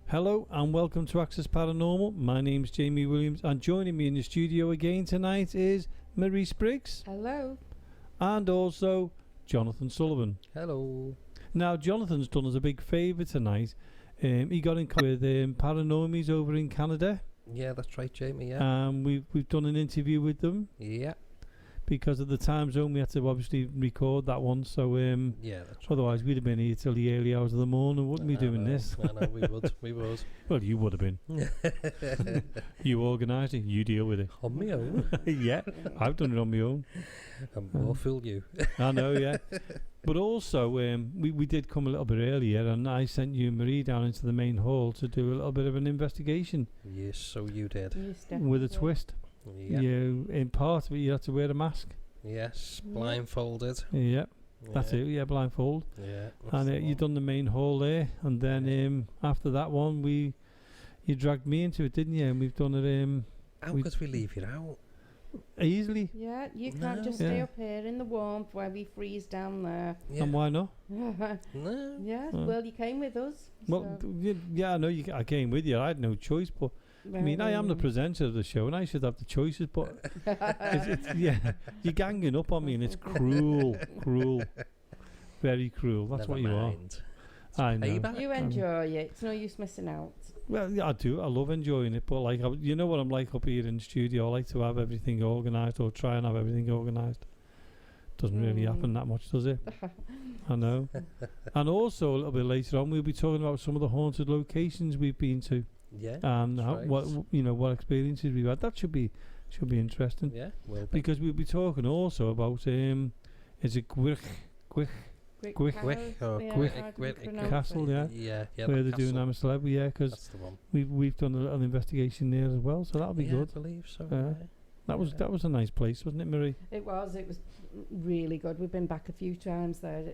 Hello and welcome to Access Paranormal. My name's Jamie Williams and joining me in the studio again tonight is Marie Spriggs. Hello. And also Jonathan Sullivan. Hello. Now Jonathan's done us a big favour tonight. He got in contact with Paranormies over in Canada. Yeah, that's right, Jamie, yeah. We've done an interview with them. Yeah. Because of the time zone we had to obviously record that one, so yeah, that's right. Otherwise we'd have been here till the early hours of the morning, wouldn't we, doing this? I know, we would. Well, you would have been. You organised it, you deal with it. On my own? Yeah, I've done it on my own. And more fool you. I know, yeah. But also, we did come a little bit earlier, and I sent you and Marie down into the main hall to do a little bit of an investigation. Yes, so you did. With a twist. Yeah. In part of it, you had to wear a mask. Yes, blindfolded. Yeah, that's it. Yeah, blindfold. Yeah. And you done the main hall there, and then after that one, you dragged me into it, didn't you? And we've done it. How could we leave you out? Easily. Yeah, you can't just stay up here in the warmth while we freeze down there. Yeah. And why not? No. Yeah, well, you came with us. Well, yeah, I know I came with you. I had no choice, but I mean, I am the presenter of the show, and I should have the choices. But yeah, you're ganging up on me, and it's cruel, very cruel. That's what you are. I know. You enjoy it. It's no use missing out. Well, yeah, I do. I love enjoying it, but like, you know what I'm like up here in the studio. I like to have everything organised, or try and have everything organised. Doesn't really happen that much, does it? I know. And also a little bit later on, we'll be talking about some of the haunted locations we've been to. Yeah. And what experiences we've had. That should be interesting. Yeah. Well, because we'll be talking also about is it Gwych Castle, yeah, where they're doing I'm a Celeb, yeah, because we've done a little investigation there as well, so that'll be good. I believe so. That was a nice place, wasn't it, Marie? It was really good. We've been back a few times there,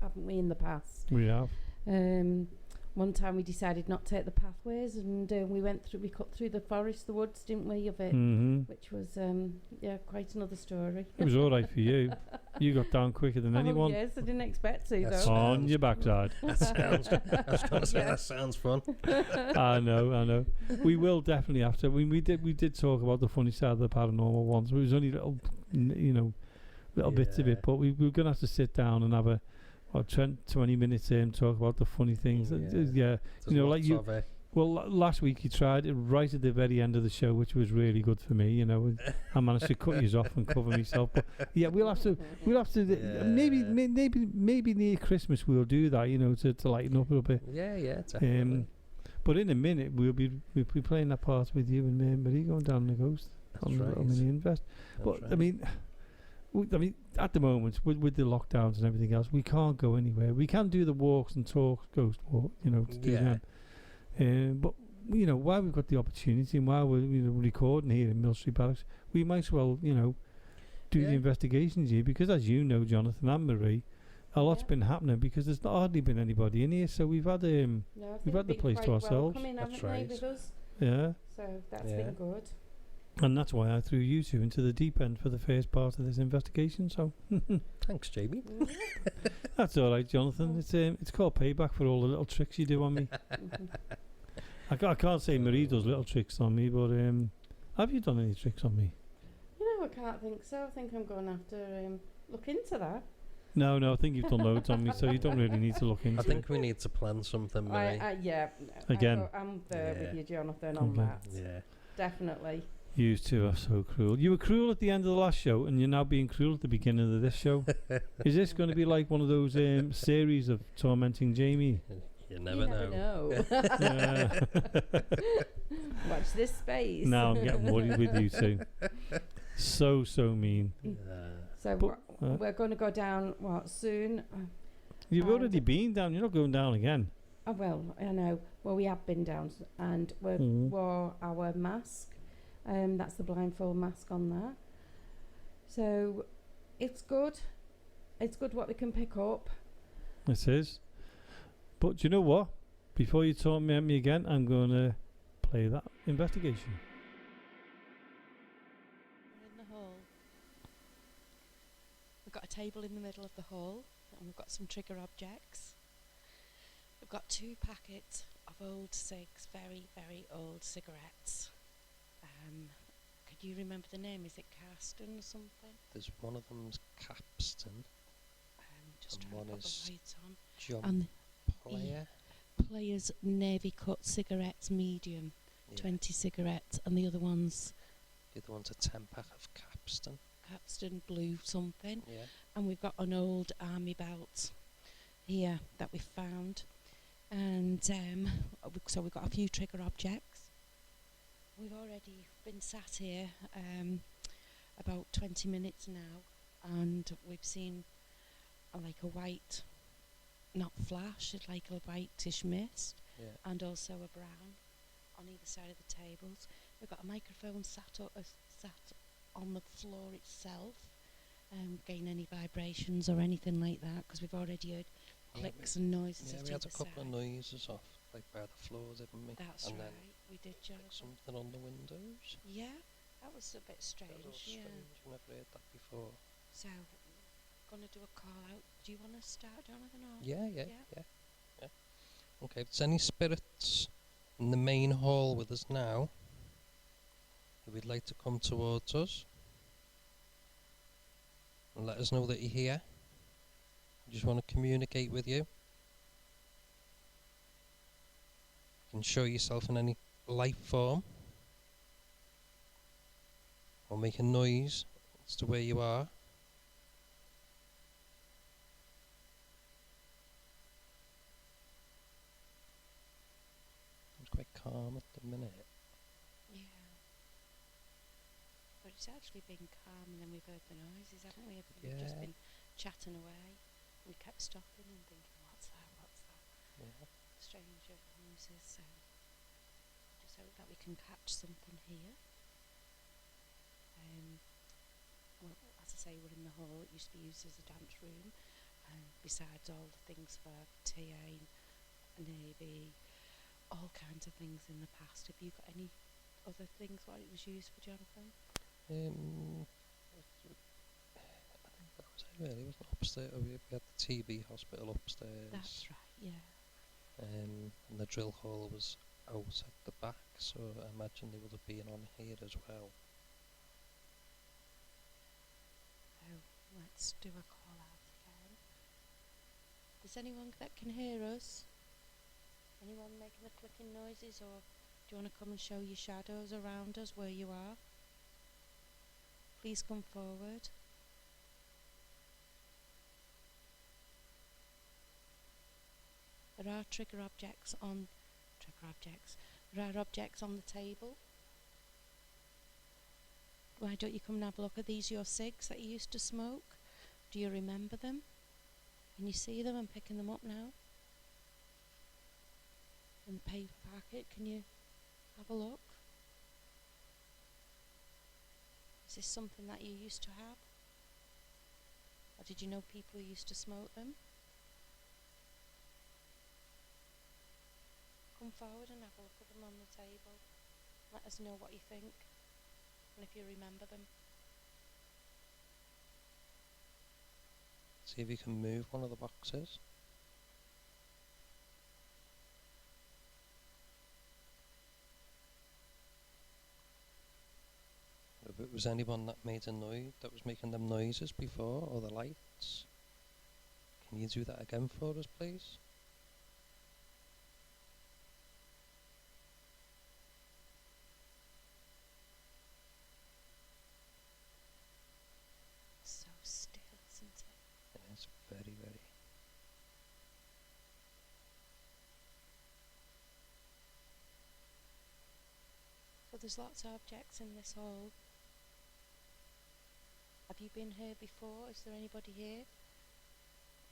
haven't we, in the past? We have. One time we decided not to take the pathways, and we cut through the forest, the woods, didn't we, of it? Which was quite another story. It was all right for you. You got down quicker than anyone. Yes, I didn't expect to, though. On your backside. I was going to say, that sounds fun. I know. We will definitely have to. We did talk about the funny side of the paranormal ones. It was only little bits of it, but we were going to have to sit down and have a 20 minutes talk about the funny things. Last week you tried it right at the very end of the show, which was really good for me. I managed to cut you off and cover myself. But yeah, we'll have to. Maybe near Christmas we'll do that. To lighten up a little bit. Yeah, definitely. But in a minute we'll be playing that part with you and Marie going down the coast. That's right. On the invest. But right. I mean, at the moment, with the lockdowns and everything else, we can't go anywhere. We can do the walks and talks, ghost walk, to do them. But while we've got the opportunity and while we're recording here in Mill Street Barracks, we might as well, do the investigations here, because as you know, Jonathan and Marie, a lot's been happening because there's not hardly been anybody in here. So we've had the place to ourselves. That's right. With us. Yeah. So that's been good. And that's why I threw you two into the deep end for the first part of this investigation. So, thanks, Jamie. That's all right, Jonathan. It's called payback for all the little tricks you do on me. I can't say Marie does little tricks on me, but have you done any tricks on me? I can't think so. I think I'm going to have to look into that. No, I think you've done loads on me, so you don't really need to look into it. I think we need to plan something, Marie. Again. I'm there with you, Jonathan, on that. Yeah. Definitely. You two are so cruel. You were cruel at the end of the last show, and you're now being cruel at the beginning of this show. Is this going to be like one of those series of tormenting Jamie? You never know. Watch this space. Now I'm getting worried with you two. So mean. So we're going to go down soon. You've already been down. You're not going down again. Oh well, I know. Well, we have been down, and we wore our mask. That's the blindfold mask on there. So it's good. It's good what we can pick up. It is. But do you know what? Before you torment me again, I'm going to play that investigation. We're in the hall. We've got a table in the middle of the hall, and we've got some trigger objects. We've got 2 packets of old cigs, very, very old cigarettes. Could you remember the name? Is it Carston or something? There's one of them's Capstan. Just and trying to one put is the lights on. John And Player. Players Navy cut cigarettes, medium, Yeah. 20 cigarettes, and the other one's The other one's a 10-pack of Capstan. Capstan Blue something. Yeah. And we've got an old army belt here that we found. And so we've got a few trigger objects. We've already been sat here about 20 minutes now, and we've seen like a white, not flash, it's like a whitish mist, Yeah. and also a brown on either side of the tables. We've got a microphone sat on the floor itself, getting any vibrations or anything like that, because we've already heard clicks and noises. Yeah, we had a couple of noises off, like by the floor, didn't we? That's and right, then we did, like Jonathan. something on the windows. Yeah, that was a bit strange. That was Yeah. strange. I've never heard that before. So, gonna do a call out. Do you want to start, Jonathan? Or Yeah. Okay, if there's any spirits in the main hall with us now, who would like to come towards us and let us know that you're here, we just want to communicate with you. You can show yourself in any life form or make a noise as to where you are. It's quite calm at the minute. Yeah. But it's actually been calm, and then we've heard the noises, haven't we? We've just Yeah. been chatting away. We kept stopping and thinking, what's that? What's that? Yeah. Stranger noises. So just hope that we can catch something here. Well, as I say, we're in the hall. It used to be used as a dance room, and besides all the things for TA and Navy, all kinds of things in the past. Have you got any other things what it was used for, Jonathan? I think that was it really, wasn't it? Upstairs, we had the TB hospital upstairs. That's right, yeah. And the drill hall was out at the back, so I imagine they would have been on here as well. So let's do a call out again. Is anyone that can hear us? Anyone making the clicking noises, or do you want to come and show your shadows around us where you are? Please come forward. There are objects on the table. Why don't you come and have a look? Are these your cigs that you used to smoke? Do you remember them? Can you see them? I'm picking them up now. In the paper packet, can you have a look? Is this something that you used to have? Or did you know people who used to smoke them? Come forward and have a look at them on the table. Let us know what you think and if you remember them. See if you can move one of the boxes. If it was anyone that made a noise, that was making them noises before, or the lights. Can you do that again for us, please? So still, isn't it? It is very, very. So there's lots of objects in this hall. Have you been here before? Is there anybody here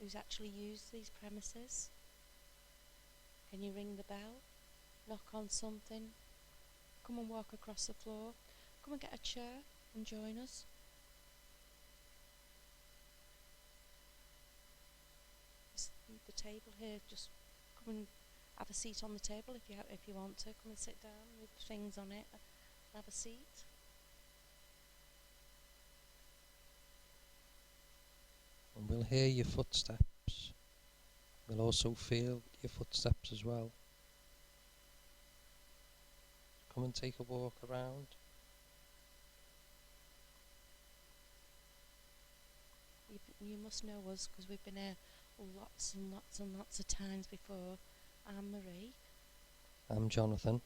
who's actually used these premises? Can you ring the bell? Knock on something? Come and walk across the floor. Come and get a chair and join us. The table here, just come and have a seat on the table if you want to. Come and sit down with things on it and have a seat. And we'll hear your footsteps. We'll also feel your footsteps as well. come and take a walk around? You must know us because we've been here lots and lots and lots of times before. I'm Marie. I'm Jonathan.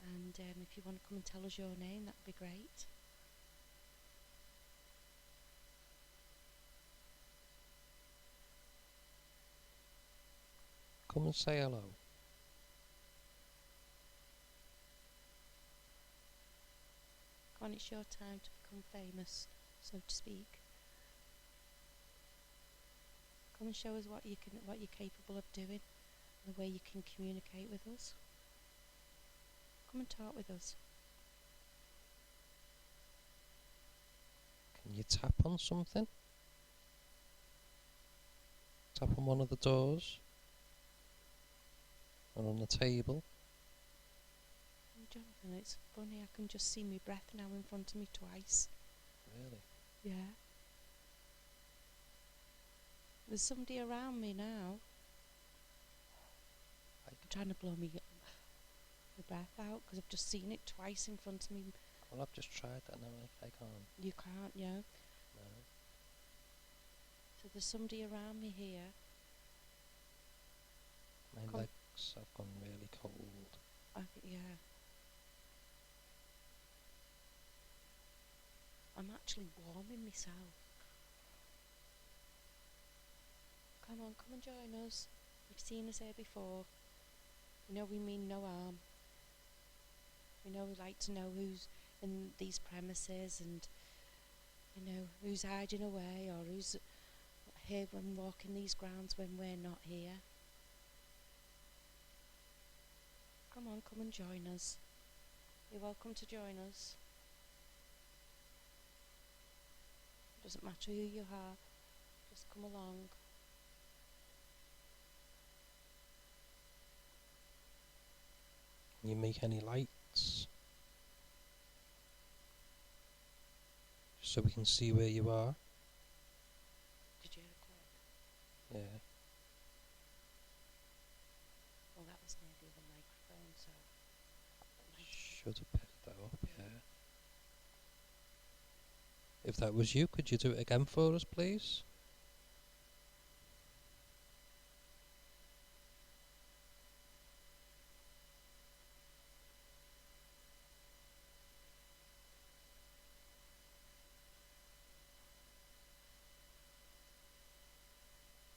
And if you want to come and tell us your name, that'd be great. Come and say hello. Come on, it's your time to become famous, so to speak. Come and show us what you're capable of doing, and the way you can communicate with us. Come and talk with us. Can you tap on something? Tap on one of the doors? Or on the table? Jonathan, it's funny, I can just see my breath now in front of me twice. Really? Yeah. There's somebody around me now. I'm trying to blow my breath out because I've just seen it twice in front of me. Well, I've just tried that now. I can't. You can't, yeah? No. So there's somebody around me here. My legs have gone really cold. Yeah. I'm actually warming myself. Come on, come and join us. You've seen us here before. You know we mean no harm. We know we like to know who's in these premises and, you know, who's hiding away or who's here when walking these grounds when we're not here. Come on, come and join us. You're welcome to join us. It doesn't matter who you are, just come along. Can you make any lights? Just so we can see where you are. Did you hear a click? Yeah. Well, that was near the other microphone, so... Should have picked that up, yeah. If that was you, could you do it again for us, please?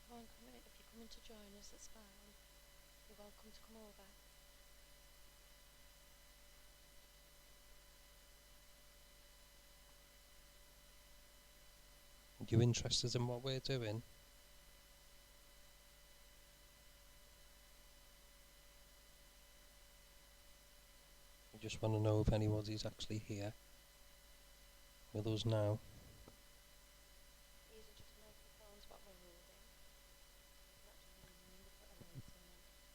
Come on, come in. If you're coming to join us, that's fine. You're welcome to come over. Are you interested in what we're doing? You just want to know if anybody's actually here with us now. These are just microphones what we're holding. We're not doing anything, we've put a light in them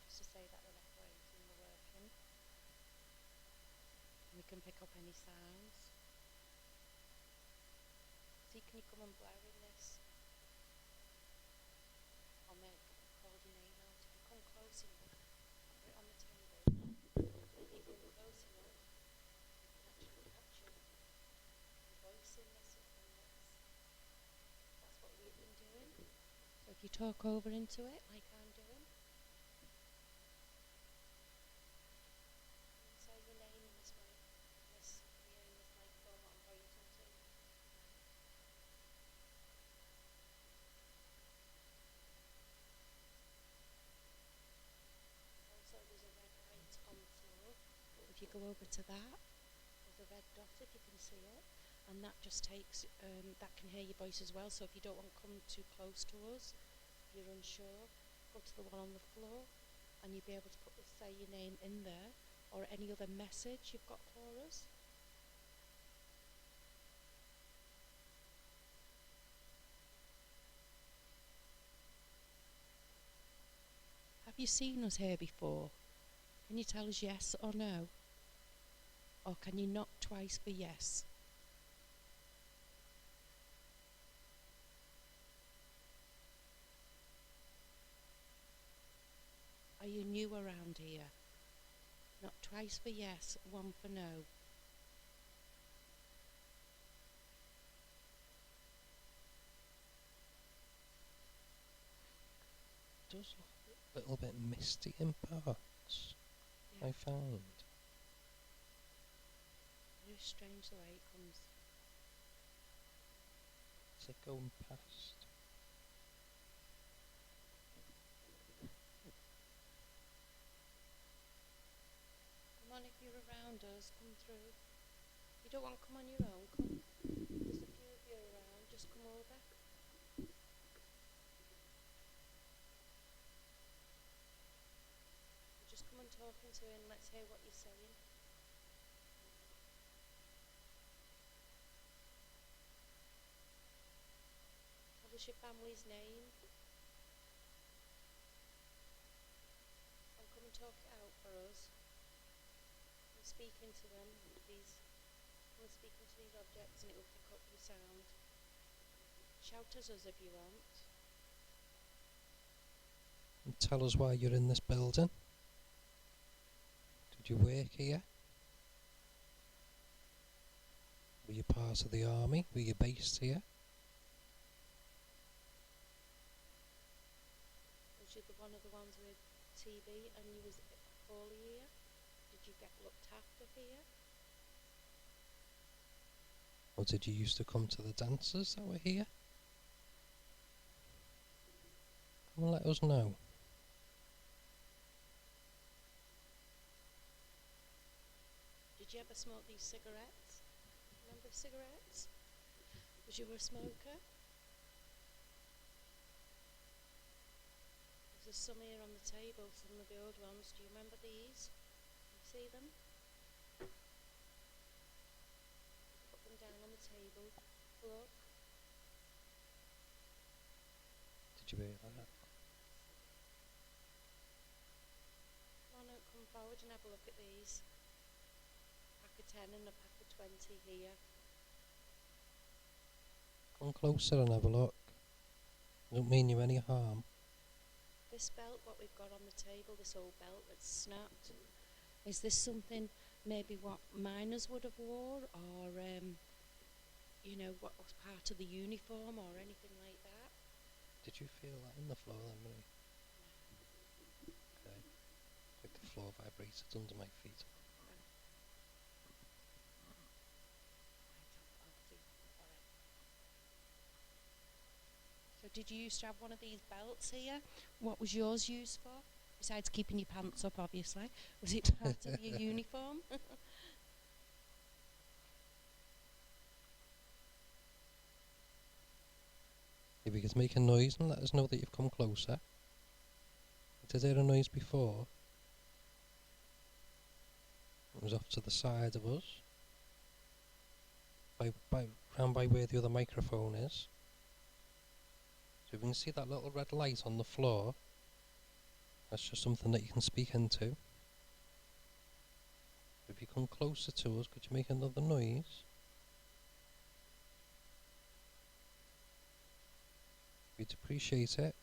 just to say that they're operating, they're working. We can pick up any sounds. See, can you come and blur in this? I'll call your name out. If you come close enough, I'll put it on the table. If you come close enough, you can actually capture your voice in this. That's what we've been doing. So if you talk over into it, like I'm doing, and say your name in this microphone what I'm pointing to. Also, there's a red light on the floor. If you go over to that, there's a red dot if you can see it, and that just takes, that can hear your voice as well. So if you don't want to come too close to us, if you're unsure, go to the one on the floor, and you'll be able to say your name in there, or any other message you've got for us. Have you seen us here before? Can you tell us yes or no? Or can you knock twice for yes? Are you new around here? Knock Twice for yes, one for no. It does look a little bit misty in parts, Yeah. I found. Very strange the way it comes. It's like going past. Come on, if you're around us, come through. You don't want to come on your own, come. There's a few of you around, just come over. Just come and talk into it and let's hear what you're saying. Tell us your family's name. And come and talk it out for us. And speak into them, these. Come and speak into these objects and it will pick up your sound. Shout at us if you want. And tell us why you're in this building. Did you work here? Were you part of the army? Were you based here? Was you one of the ones with TB and you was poorly here? Did you get looked after here? Or did you used to come to the dances that were here? Come and let us know. Did you ever smoke these cigarettes? Remember cigarettes? Was you a smoker? There's some here on the table, some of the old ones. Do you remember these? You see them? Put them down on the table. Look. Did you hear that? Come on, come forward and have a look at these. Pack of 10 and a pack of 20 here. Come closer and have a look. Don't mean you any harm. This belt, what we've got on the table, this old belt that's snapped, is this something maybe what miners would have wore, or you know, what was part of the uniform or anything like that? Did you feel that in the floor then, Marie? Okay. Like the floor vibrated under my feet. So did you used to have one of these belts here? What was yours used for? Besides keeping your pants up, obviously. Was it part of your uniform? If you could make a noise and let us know that you've come closer. Did you hear a noise before? It was off to the side of us. Round by where the other microphone is. So if you can see that little red light on the floor, that's just something that you can speak into. If you come closer to us, could you make another noise? We'd appreciate it.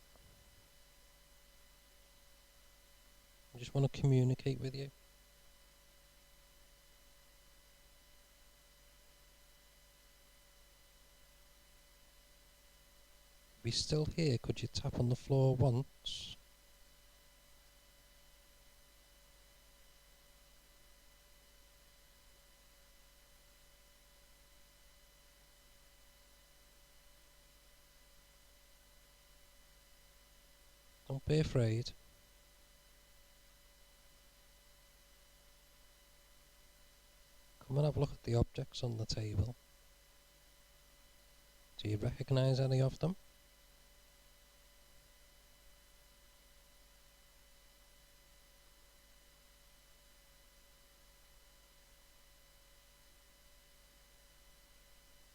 I just want to communicate with you. If you're still here, could you tap on the floor once? Don't be afraid. Come and have a look at the objects on the table. Do you recognise any of them?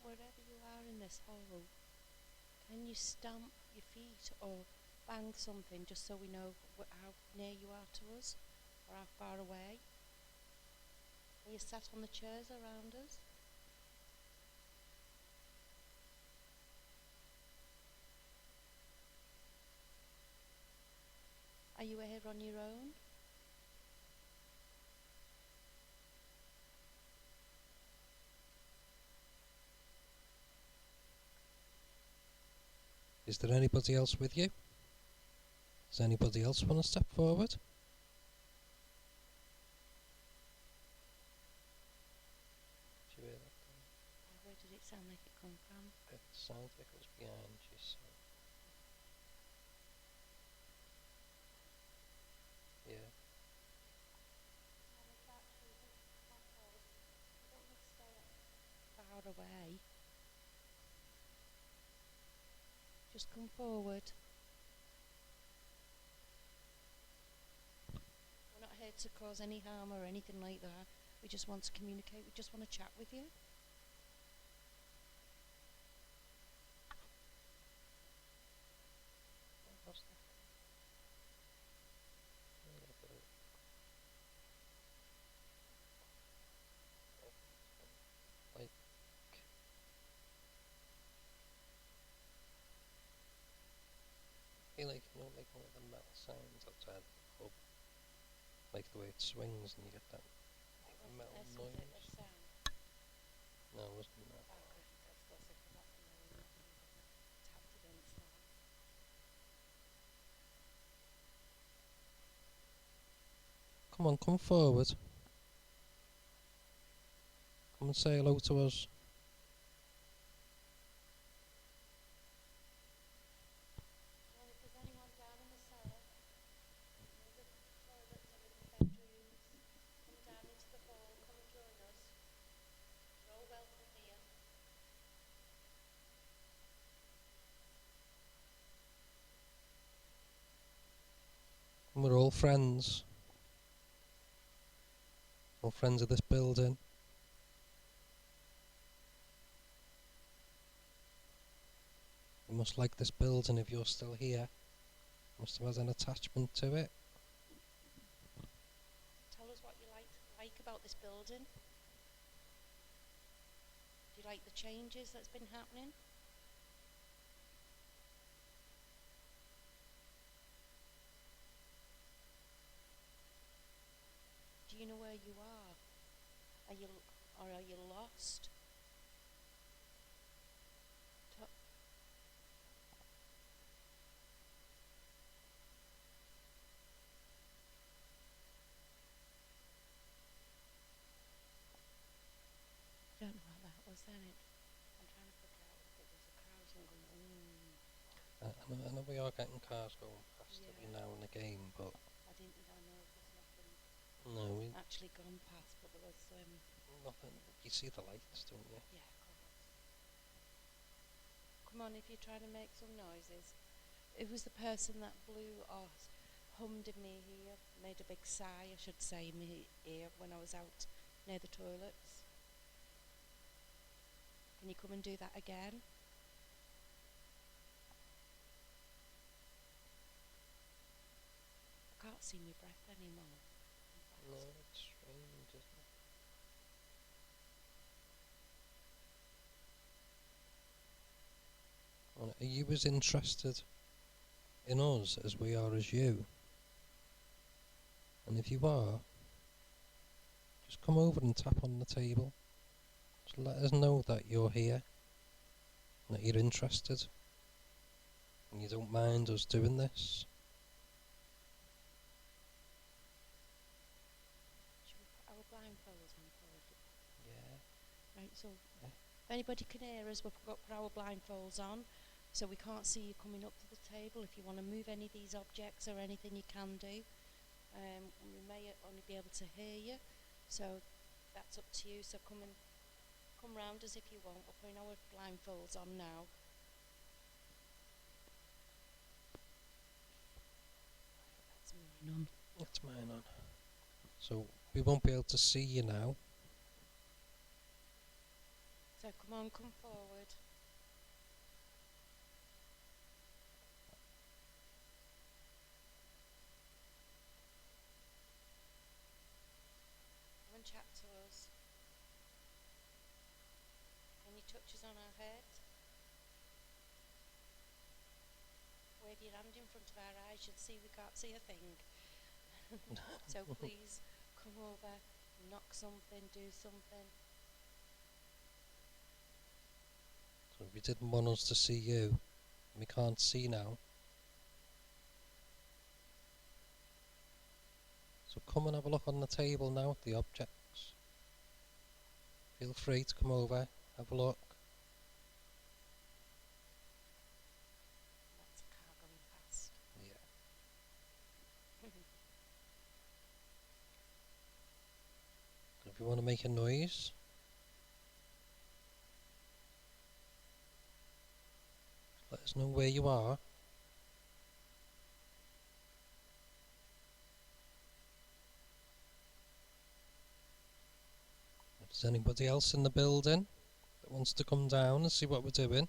Wherever you are in this hall, can you stamp your feet or bang something just so we know how near you are to us or how far away? Are you sat on the chairs around us? Are you here on your own? Is there anybody else with you? Does anybody else want to step forward? Did you hear that? Where did it sound like it come from? It sounds like it was behind you, so. Yeah. Far away. Just come forward. We're not here to cause any harm or anything like that. We just want to communicate. We just want to chat with you. I feel like, you know, like one of the metal signs outside the pub, like the way it swings and you get that like metal noise. No, it wasn't that. Come on, come forward. Come and say hello to us. We're all friends. All friends of this building. You must like this building if you're still here. Must have had an attachment to it. Tell us what you like about this building. Do you like the changes that's been happening? Do you know where you are? Are you lost? I don't know what that was then. I'm trying to figure out if it was a car or something going. I know we are getting cars going past every now and again, but I know there's nothing no, we actually gone past, but there was nothing. You see the lights, don't you? Yeah, of course. Come on, if you're trying to make some noises. It was the person that blew or hummed in me here, made a big sigh, I should say, in my ear when I was out near the toilets. Can you come and do that again? I can't see my breath anymore. No, it's strange, isn't it? Are you as interested in us as we are as you? And if you are, just come over and tap on the table. Just let us know that you're here, and that you're interested, and you don't mind us doing this. Should we put our blindfolds on first? Yeah. Right, so if anybody can hear us, we've got to put our blindfolds on, so we can't see you coming up to the table. If you want to move any of these objects or anything, you can do. We may only be able to hear you, so that's up to you. So come round us if you want. We're putting our blindfolds on now. That's mine on. That's mine on. So we won't be able to see you now. So come on, come forward. Come and chat to us. Can you touch us on our head? Wave your hand in front of our eyes. You'd see we can't see a thing. So please come over, knock something, do something. So if you didn't want us to see you, We can't see now. So come and have a look on the table now at the objects. Feel free to come over, have a look. That's a car going past. Yeah. If you want to make a noise, let us know where you are. If there's anybody else in the building that wants to come down and see what we're doing,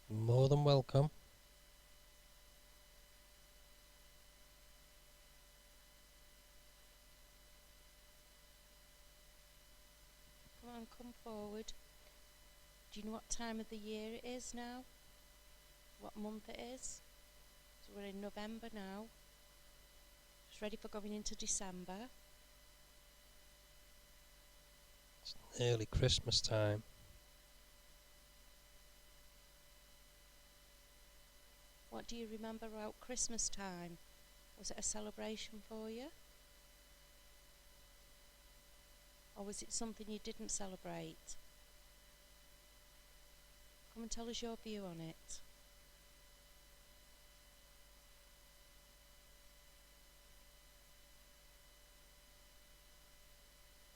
you're more than welcome. Come on, come forward. Do you know what time of the year it is now? What month it is? So we're in November now. It's ready for going into December. It's nearly Christmas time. What do you remember about Christmas time? Was it a celebration for you? Or was it something you didn't celebrate? Come and tell us your view on it.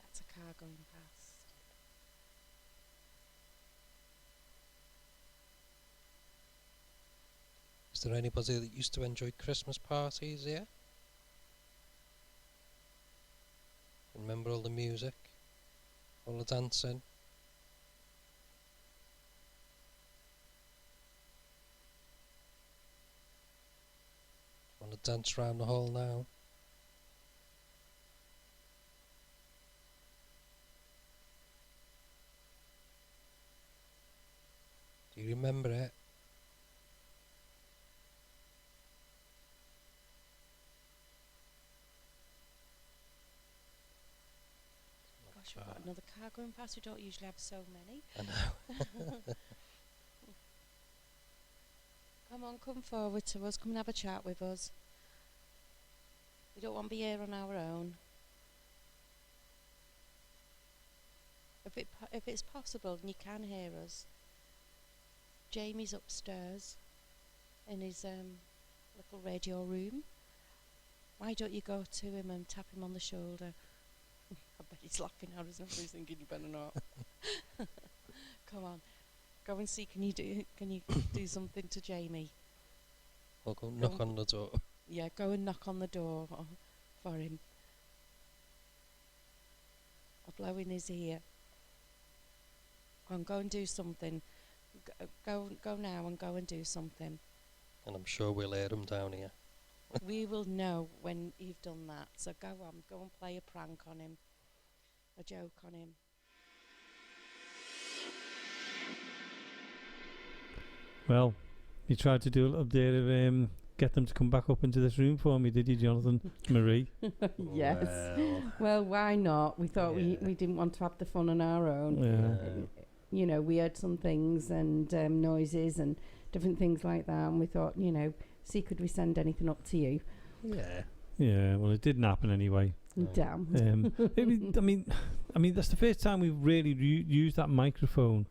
That's a car going past. Is there anybody that used to enjoy Christmas parties here? Remember all the music? All the dancing? Want to dance round the hall now? Do you remember it? Gosh, we've got another car going past. We don't usually have so many. I know. Come on, come forward to us. Come and have a chat with us. We don't want to be here on our own. If it's possible and you can hear us, Jamie's upstairs in his little radio room. Why don't you go to him and tap him on the shoulder? I bet he's laughing out as he's thinking you better not. Come on, go and see. Can you do something to Jamie? We'll go knock on the door. Yeah, go and knock on the door for him. I'll blow in his ear. Go and do something. Go now and go and do something. And I'm sure we'll hear him down here. We will know when you've done that. So go and play a prank on him. A joke on him. Well, you tried to do a little bit of get them to come back up into this room for me, did you, Jonathan? Marie? Yes. Well, why not? We thought we didn't want to have the fun on our own. Yeah. You know, we heard some things and noises and different things like that, and we thought, see, could we send anything up to you? Yeah. Yeah, well, it didn't happen anyway. Damn. I mean, that's the first time we've really used that microphone.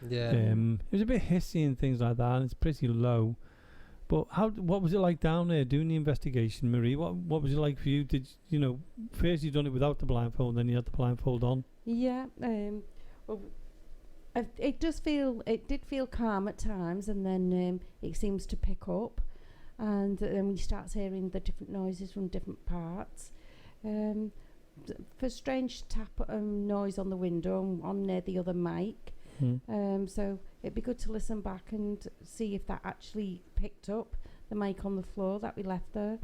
Yeah. It was a bit hissy and things like that, and it's pretty low. But what was it like down there doing the investigation, Marie? What was it like for you? Did first you done it without the blindfold, then you had the blindfold on? Yeah. Well, it did feel calm at times, and then it seems to pick up, and then we start hearing the different noises from different parts. For strange tap noise on the window on near the other mic. So it'd be good to listen back and see if that actually picked up the mic on the floor that we left there.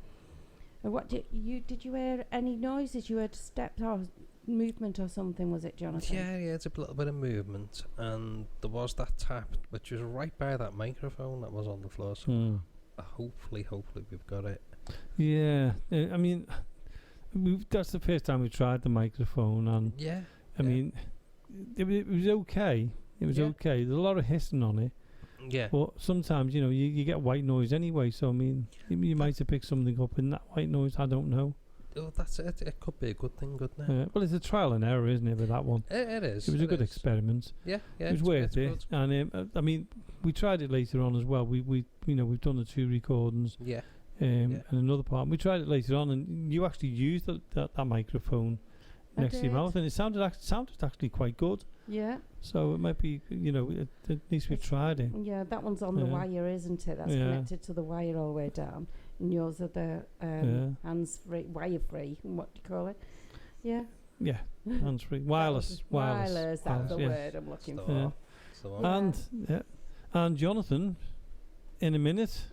And what did you hear any noises? You heard steps or movement or something, was it, Jonathan? Yeah, it's a little bit of movement, and there was that tap which was right by that microphone that was on the floor. So hopefully we've got it. Yeah, I mean, that's the first time we tried the microphone, and I mean, it was okay. It was okay. There's a lot of hissing on it. Yeah. But sometimes, you know, you get white noise anyway. So, I mean, you might have picked something up in that white noise. I don't know. Oh, that's it. It could be a good thing, couldn't it? Well, it's a trial and error, isn't it, with that one? It is. It was a good experiment. Yeah, yeah. It was worth it. Good. And, I mean, we tried it later on as well. We you know, we've done the 2 recordings. Yeah. And another part. We tried it later on, and you actually used that microphone next to your mouth, and it sounded actually quite good. Yeah. So it might be, you know, at least we've tried it. Yeah, that one's on the wire, isn't it? That's connected to the wire all the way down. And yours are the hands-free, wire-free, what do you call it? Yeah. Yeah, hands-free. Wireless. Wireless, that's the word I'm looking for. And Jonathan, in a minute,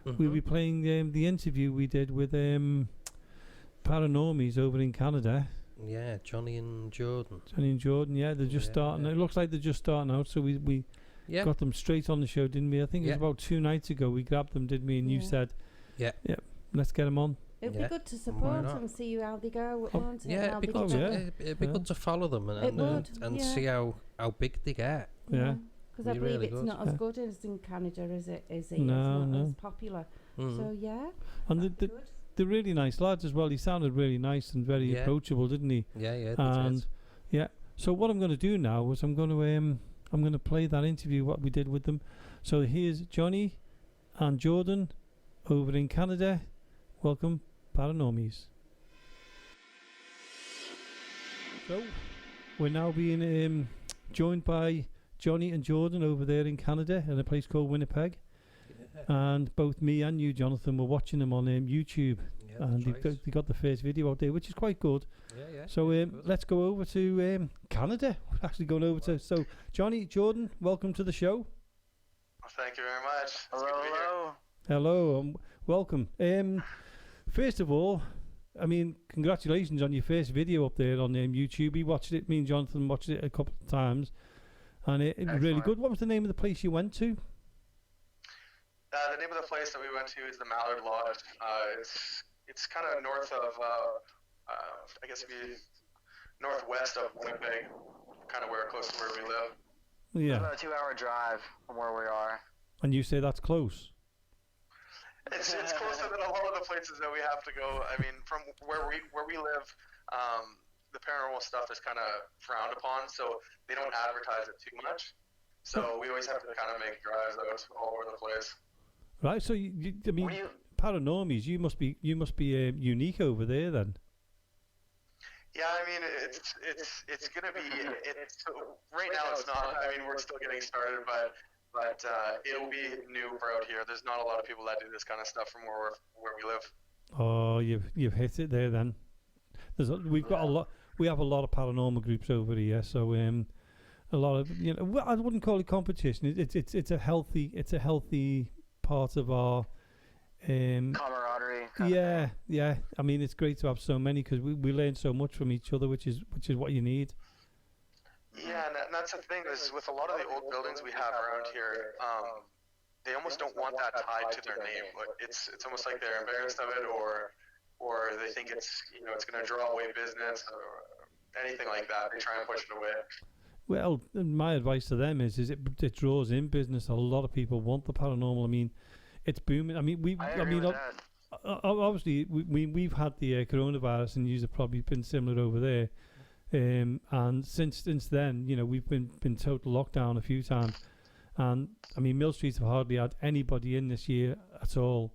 we'll be playing the interview we did with Paranormies over in Canada. Yeah, Johnny and Jordan. Yeah, they're just starting. It looks like they're just starting out, so we got them straight on the show, didn't we? I think it was about 2 nights ago we grabbed them, didn't we? And you said, let's get them on. It'd be good to support them, see how they go. It'd be good to follow them and see how big they get. Yeah. Because I believe it's not as good as in Canada, is it? No, it's not as popular. So, And they're really nice lads as well. He sounded really nice and very approachable, didn't he? And so what I'm going to do now is I'm going to play that interview what we did with them. So here's Johnny and Jordan over in Canada. Welcome, Paranormies. So we're now being joined by Johnny and Jordan over there in Canada in a place called Winnipeg. And both me and you, Jonathan, were watching them on YouTube. And they got the first video out there, which is quite good. So let's go over to Canada. We're actually going over to... So, Johnny, Jordan, welcome to the show. Well, thank you very much. Hello. Hello, welcome. First of all, I mean, congratulations on your first video up there on YouTube. We watched it, me and Jonathan watched it a couple of times. And it was really good. What was the name of the place you went to? The name of the place that we went to is the Mallard Lodge. It's kind of north of, I guess, northwest of Winnipeg, kind of close to where we live. Yeah. It's about a 2-hour drive from where we are. And you say that's close? It's closer than a lot of the places that we have to go. I mean, from where we live, the paranormal stuff is kind of frowned upon, so they don't advertise it too much. So we always have to kind of make drives out all over the place. Right. So I mean, Paranormies, you must be unique over there then. Yeah, I mean, it's gonna be. Right now it's not. I mean, we're still getting started, but it'll be new for out here. There's not a lot of people that do this kind of stuff from where we live. Oh, you've hit it there then. We have a lot of paranormal groups over here, so a lot of, you know, I wouldn't call it competition. It's a healthy part of our camaraderie. Yeah. I mean, it's great to have so many because we learn so much from each other, which is what you need. Yeah, and that's the thing is with a lot of the old buildings we have around here, they almost don't want that tied to their name. It's almost like they're embarrassed of it, or they think it's going to draw away business or anything like that. They try and push it away. Well, my advice to them is it draws in business. A lot of people want the paranormal. I mean, it's booming. I mean, obviously we've had the coronavirus, and you've probably been similar over there. And since then, you know, we've been total lockdown a few times, and I mean, Mill Street have hardly had anybody in this year at all,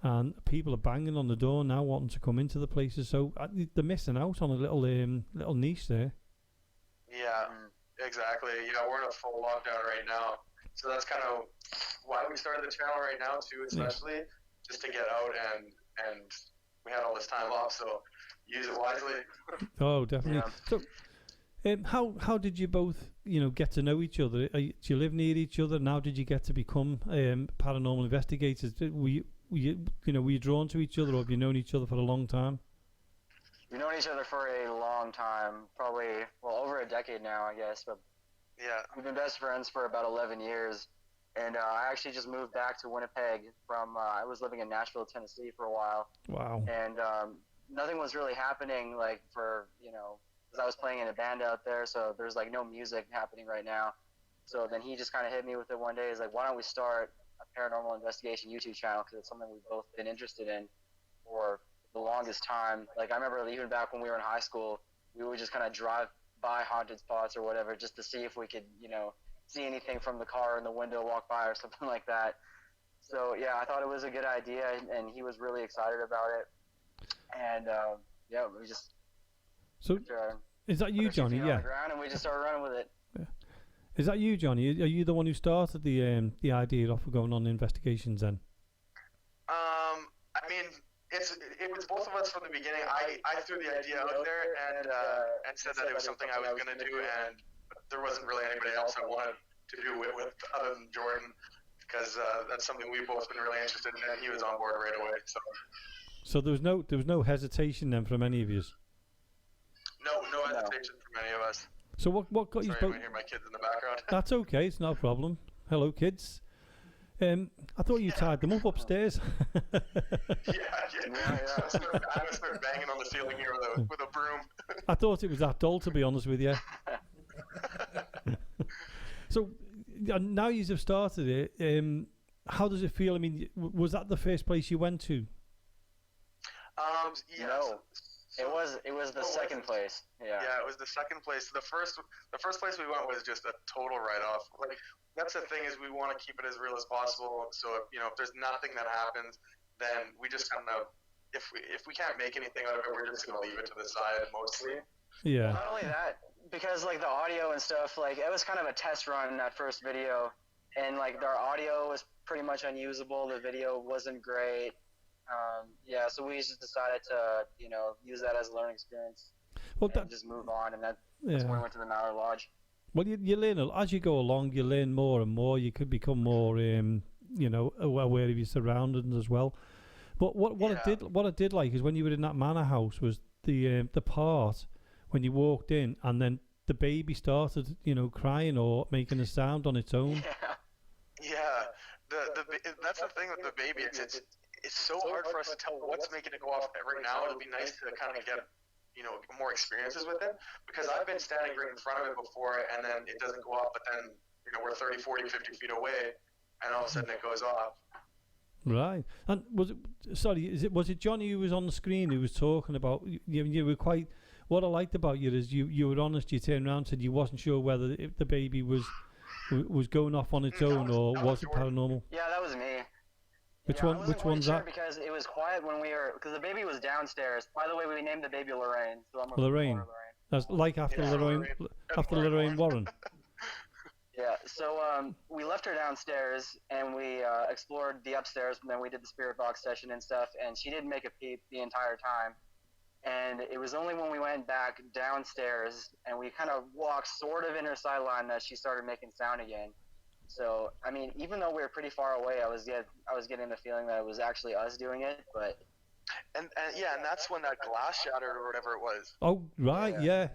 and people are banging on the door now wanting to come into the places. So they're missing out on a little niche there. Yeah. Exactly. Yeah, we're in a full lockdown right now. So that's kind of why we started the channel right now too, especially just to get out and we had all this time off, so use it wisely. Oh, definitely. Yeah. So, how did you both, get to know each other? Do you live near each other? And how did you get to become paranormal investigators? Were you drawn to each other, or have you known each other for a long time? We've known each other for a long time, probably, over a decade now, I guess. But yeah, we've been best friends for about 11 years. And I actually just moved back to Winnipeg from, I was living in Nashville, Tennessee for a while. Wow. And nothing was really happening, because I was playing in a band out there, so there's, no music happening right now. So then he just kind of hit me with it one day. He's like, why don't we start a paranormal investigation YouTube channel, because it's something we've both been interested in for the longest time. Like, I remember even back when we were in high school, we would just kind of drive by haunted spots or whatever just to see if we could, you know, see anything from the car in the window, walk by or something like that. So yeah, I thought it was a good idea, and he was really excited about it. And yeah, we just is that you, Johnny? Yeah. On the ground, and we just started running with it. Yeah. Is that you, Johnny? Are you the one who started the idea of going on investigations then? I mean, it was both of us from the beginning. I threw the idea out there and said that it was something I was going to do, and there wasn't really anybody else I wanted to do it with other than Jordan, because that's something we've both been really interested in, and he was on board right away. So there was no hesitation then from any of you? No hesitation from any of us. So what got you? Sorry, I hear my kids in the background. That's okay. It's no problem. Hello, kids. I thought you tied them up upstairs. Yeah. I'm gonna start banging on the ceiling here with a broom. I thought it was that dull, to be honest with you. So now you have started it. How does it feel? I mean, was that the first place you went to? Yeah. No. It was the second place. Yeah. Yeah, it was the second place. The first place we went was just a total write-off. Like, that's the thing, is we want to keep it as real as possible. So if there's nothing that happens, then we just kind of, if we can't make anything out of it, we're just gonna leave it to the side mostly. Yeah. Not only that, because like the audio and stuff, like it was kind of a test run in that first video, and like our audio was pretty much unusable. The video wasn't great. Yeah, so we just decided to, use that as a learning experience. Well, and just move on, and that's when we went to the Mallard Lodge. Well, you learn as you go along. You learn more and more. You could become more, aware of your surroundings as well. But what I did like is when you were in that manor house was the part when you walked in and then the baby started, crying or making a sound on its own. Yeah. That's the thing with the baby. It's so hard for us to tell what's making it go off right now. It'll be nice to kind of get, more experiences with it, because I've been standing right in front of it before, and then it doesn't go off, but then, we're 30, 40, 50 feet away, and all of a sudden it goes off. Right. And was it Johnny who was on the screen who was talking about, you were quite, what I liked about you is you were honest. You turned around and said you wasn't sure whether the baby was going off on its own or was it paranormal? Yeah, that was me. Which one's that? Because it was quiet when because the baby was downstairs. By the way, we named the baby Lorraine. So I'm Lorraine. That's like after Lorraine Warren. Yeah, so we left her downstairs, and we explored the upstairs, and then we did the spirit box session and stuff, and she didn't make a peep the entire time. And it was only when we went back downstairs, and we kind of walked sort of in her sideline, that she started making sound again. So, I mean, even though we were pretty far away, I was getting the feeling that it was actually us doing it, but... And that's when that glass shattered or whatever it was. Oh, right, yeah.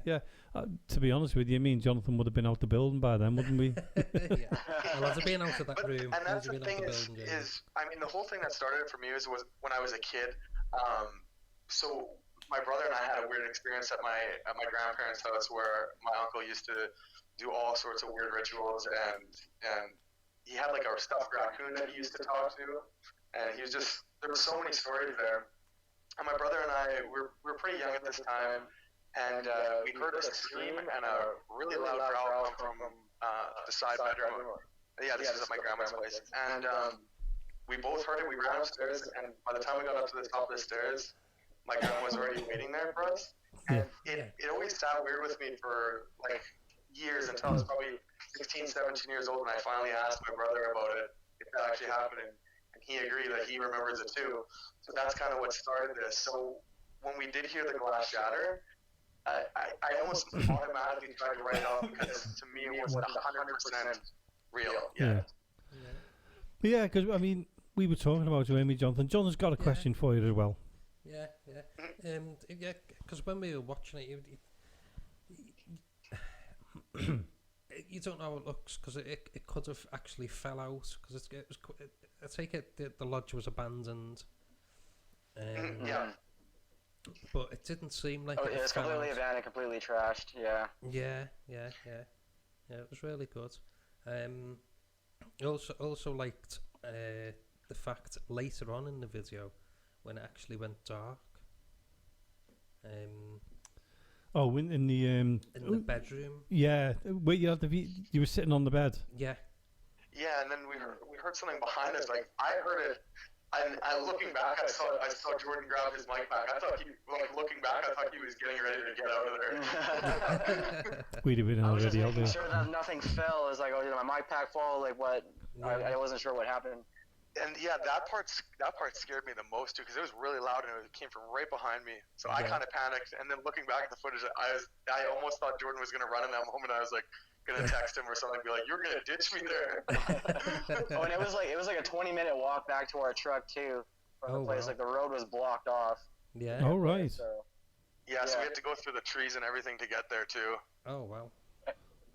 To be honest with you, me and Jonathan would have been out the building by then, wouldn't we? Yeah. Well, after being out of that room... And that's the thing is, I mean, the whole thing that started it for me was when I was a kid. So my brother and I had a weird experience at my grandparents' house, where my uncle used to do all sorts of weird rituals, and he had like a stuffed raccoon that he used to talk to, and he was just, there were so many stories there. And my brother and I, we were pretty young at this time, and we heard a scream and a really loud growl come from the side bedroom. Yeah, this is at my grandma's place. And we both heard it. We ran upstairs, and by the time we got up to the top of the stairs, my grandma was already waiting there for us. And it always sat weird with me for like years, until I was probably 16, 17 years old, and I finally asked my brother about it, if that actually happened, and he agreed that he remembers it too. So that's kind of what started this. So when we did hear the glass shatter, I almost automatically tried to write it off, because to me it was 100% real. Yeah, because I mean, we were talking about you, Amy, Jonathan. Jonathan's got a question for you as well. Yeah. Because when we were watching it, you don't know how it looks, because it could have actually fell out, because I take it the lodge was abandoned. But it didn't seem like it was completely abandoned, completely trashed. Yeah, it was really good. Also liked the fact later on in the video when it actually went dark. In the bedroom. Yeah, where you had you were sitting on the bed. Yeah. Yeah, and then we heard something behind us. Like I heard it, and looking back, I saw Jordan grab his mic back. I thought looking back, I thought he was getting ready to get out of there. We'd have been I was just already out making there. sure that nothing fell. It was like, oh, did my mic pack fall? Like what? Yeah. I wasn't sure what happened. And yeah, that part scared me the most too, because it was really loud and it came from right behind me. So I kind of panicked. And then looking back at the footage, I almost thought Jordan was gonna run in that moment. I was like gonna text him or something, be like, "You're gonna ditch me there." Oh, and it was like a 20-minute walk back to our truck too from the place. Wow. Like the road was blocked off. Yeah. Oh, right. So, So we had to go through the trees and everything to get there too. Oh wow.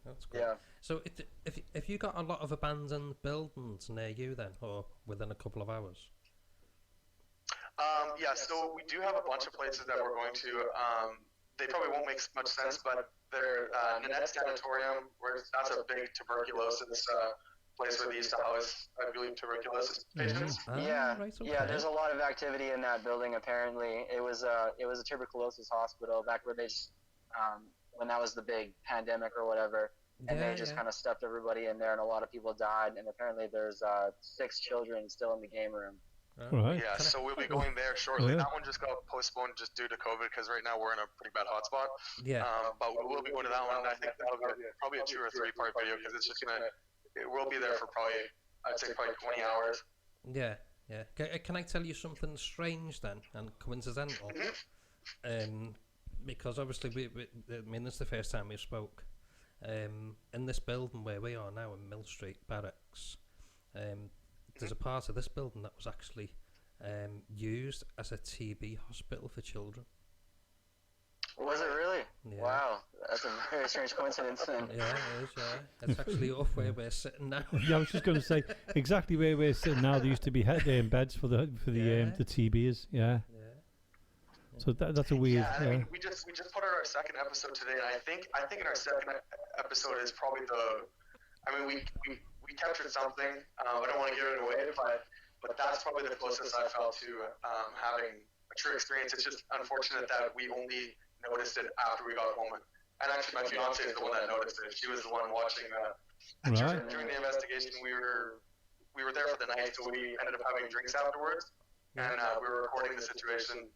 That's good. yeah. So if you got a lot of abandoned buildings near you then, or within a couple of hours? So we do have a bunch of places that we're going to. They probably won't make much sense, but they're Nanette Sanatorium, where that's a big tuberculosis place where they used to house, I believe, tuberculosis patients. Yeah, Right, okay. yeah. There's a lot of activity in that building. Apparently, it was a tuberculosis hospital back where they just when that was the big pandemic or whatever, and they just kind of stuffed everybody in there, and a lot of people died. And apparently, there's 6 children still in the game room. Right. Yeah, so we'll be going there shortly. Yeah. That one just got postponed just due to COVID, because right now we're in a pretty bad hotspot. Yeah. But we'll be going to that one, and I think that'll be probably a 2 or 3 part video, because it's just we'll be there for I'd say probably 20 hours. Yeah. Yeah. Can I tell you something strange then and coincidental? Because obviously this is the first time we spoke. In this building where we are now in Mill Street Barracks, there's a part of this building that was actually used as a TB hospital for children. Was it really? Yeah. Wow, that's a very strange coincidence. Then. Yeah, it is. Yeah, it's actually off where we're sitting now. Yeah, I was just going to say exactly where we're sitting now. There used to be beds for the TBs. Yeah. So that's a weird. Yeah, I mean, we just put out our second episode today, and I think in our second episode is probably we captured something. I don't want to give it away, but that's probably the closest I felt to having a true experience. It's just unfortunate that we only noticed it after we got home. And actually, my fiance is the one that noticed it. She was the one watching that. Right. During the investigation, we were there for the night, so we ended up having drinks afterwards, and we were recording the situation.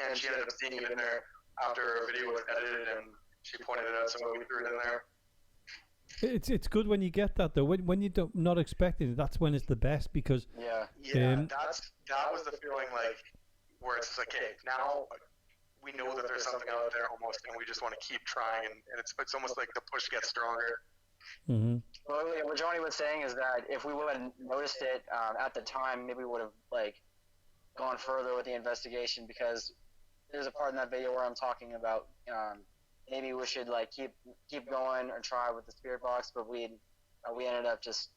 And she ended up seeing it in there after a video was edited, and she pointed it out, so we threw it in there. It's good when you get that though. When you don't not expecting it, that's when it's the best, because that was the feeling, like where it's like, okay, now we know that there's something out there almost, and we just want to keep trying, and it's almost like the push gets stronger. Mm-hmm. Well, what Johnny was saying is that if we would have noticed it at the time, maybe we would have gone further with the investigation, because there's a part in that video where I'm talking about maybe we should keep going or try with the spirit box, but we ended up just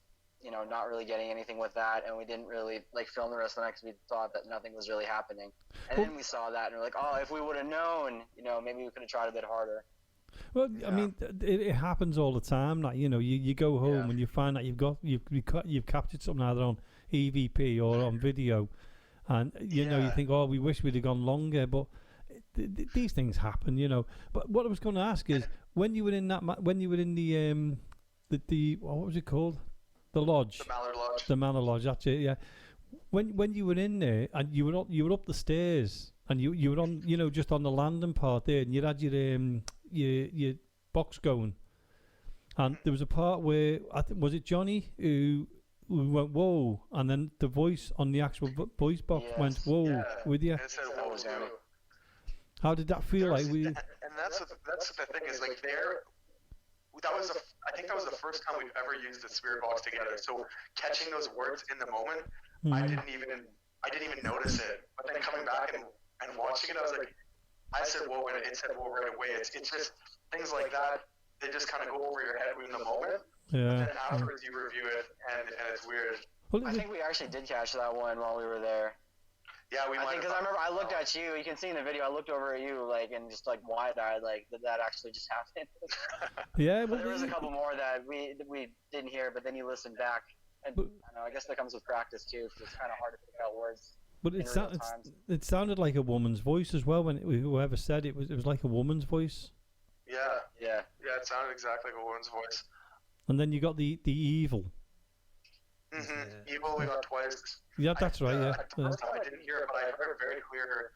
not really getting anything with that, and we didn't really film the rest of the night because we thought that nothing was really happening. And then we saw that and we're like, oh, if we would have known, maybe we could have tried a bit harder. Well, I mean, it happens all the time. Like you go home and you find that you've captured something either on EVP or on video, and you think, oh, we wish we'd have gone longer, but these things happen, But what I was going to ask is, when you were in the what was it called? The lodge. The Mallard Lodge. The Manor Lodge. That's it. Yeah. When you were in there and you were up the stairs and you were on just on the landing part there, and you had your box going, and there was a part where was it Johnny who went whoa, and then the voice on the actual voice box went whoa with you. And it said, whoa, too. How did that feel like? And that's the thing is, like, I think that was the first time we've ever used the spirit box together. So catching those words in the moment, I didn't even notice it. But then coming back and watching it, I said whoa, and it said whoa right away. It's just things like that. They just kind of go over your head in the moment. Yeah. And then afterwards you review it, and it's weird. Well, I think we actually did catch that one while we were there. Yeah, we I might think have. because I remember I looked at you. You can see in the video. I looked over at you like and just like wide-eyed, like did that actually just happen? Yeah, But well, there was a couple more that we didn't hear, but then you listen back, and But- I don't know. I guess that comes with practice too, because it's kind of hard to pick out words. but in it, real times. it sounded like a woman's voice as well when whoever said it was like a woman's voice. Yeah, Yeah. yeah, it sounded exactly like a woman's voice. And then you got the evil. Evil, we got twice. Yeah, that's right. Yeah. The first time I didn't hear it, but I heard it very clear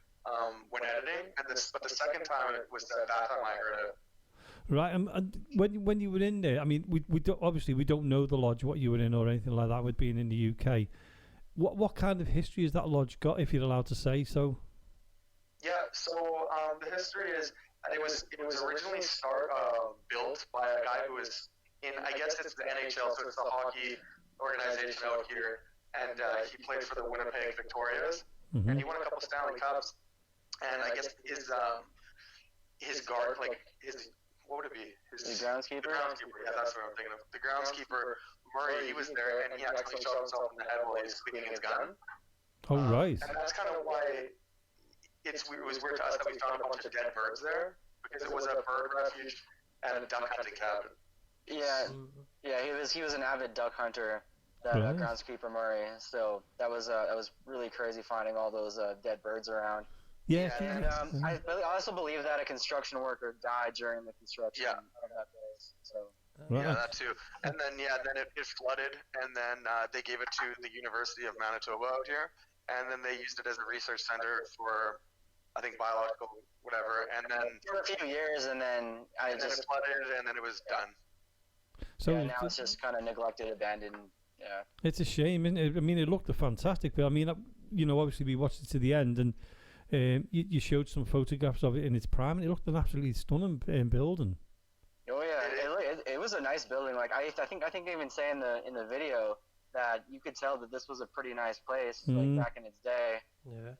when editing, but the second time it was that time I heard it. Right, and when you were in there, I mean, obviously we don't know the lodge, what you were in or anything like that with being in the UK. What kind of history has that lodge got, if you're allowed to say so? Yeah, so the history is it was originally built by a guy who was in, I guess it's the NHL, so it's the hockey organization out here, and he played for the Winnipeg Victorias, and he won a couple Stanley Cups, and I guess his guard, like what would it be? The groundskeeper? The groundskeeper, yeah, that's what I'm thinking of. The groundskeeper, Murray, he was there, and he actually shot himself in the head while he was cleaning his gun. Oh, right. And that's kind of why it was weird to us that we found a bunch of dead birds there, because it was a bird refuge and a duck hunting cabin. Yeah, he was an avid duck hunter, that groundskeeper Murray. So that was really crazy finding all those dead birds around. Yeah, and I also believe that a construction worker died during the construction of that place. So. Yeah, that too. And then it flooded, and then they gave it to the University of Manitoba out here, and then they used it as a research center for, I think, biological whatever. And then for a few years, and then it flooded, and then it was done. So now it's just kind of neglected, abandoned. Yeah, it's a shame, isn't it? I mean, it looked fantastic, but I mean, obviously we watched it to the end, and you showed some photographs of it in its prime, and it looked an absolutely stunning building. Oh yeah, it was a nice building. Like I think they even say in the video that you could tell that this was a pretty nice place, like back in its day. Yeah.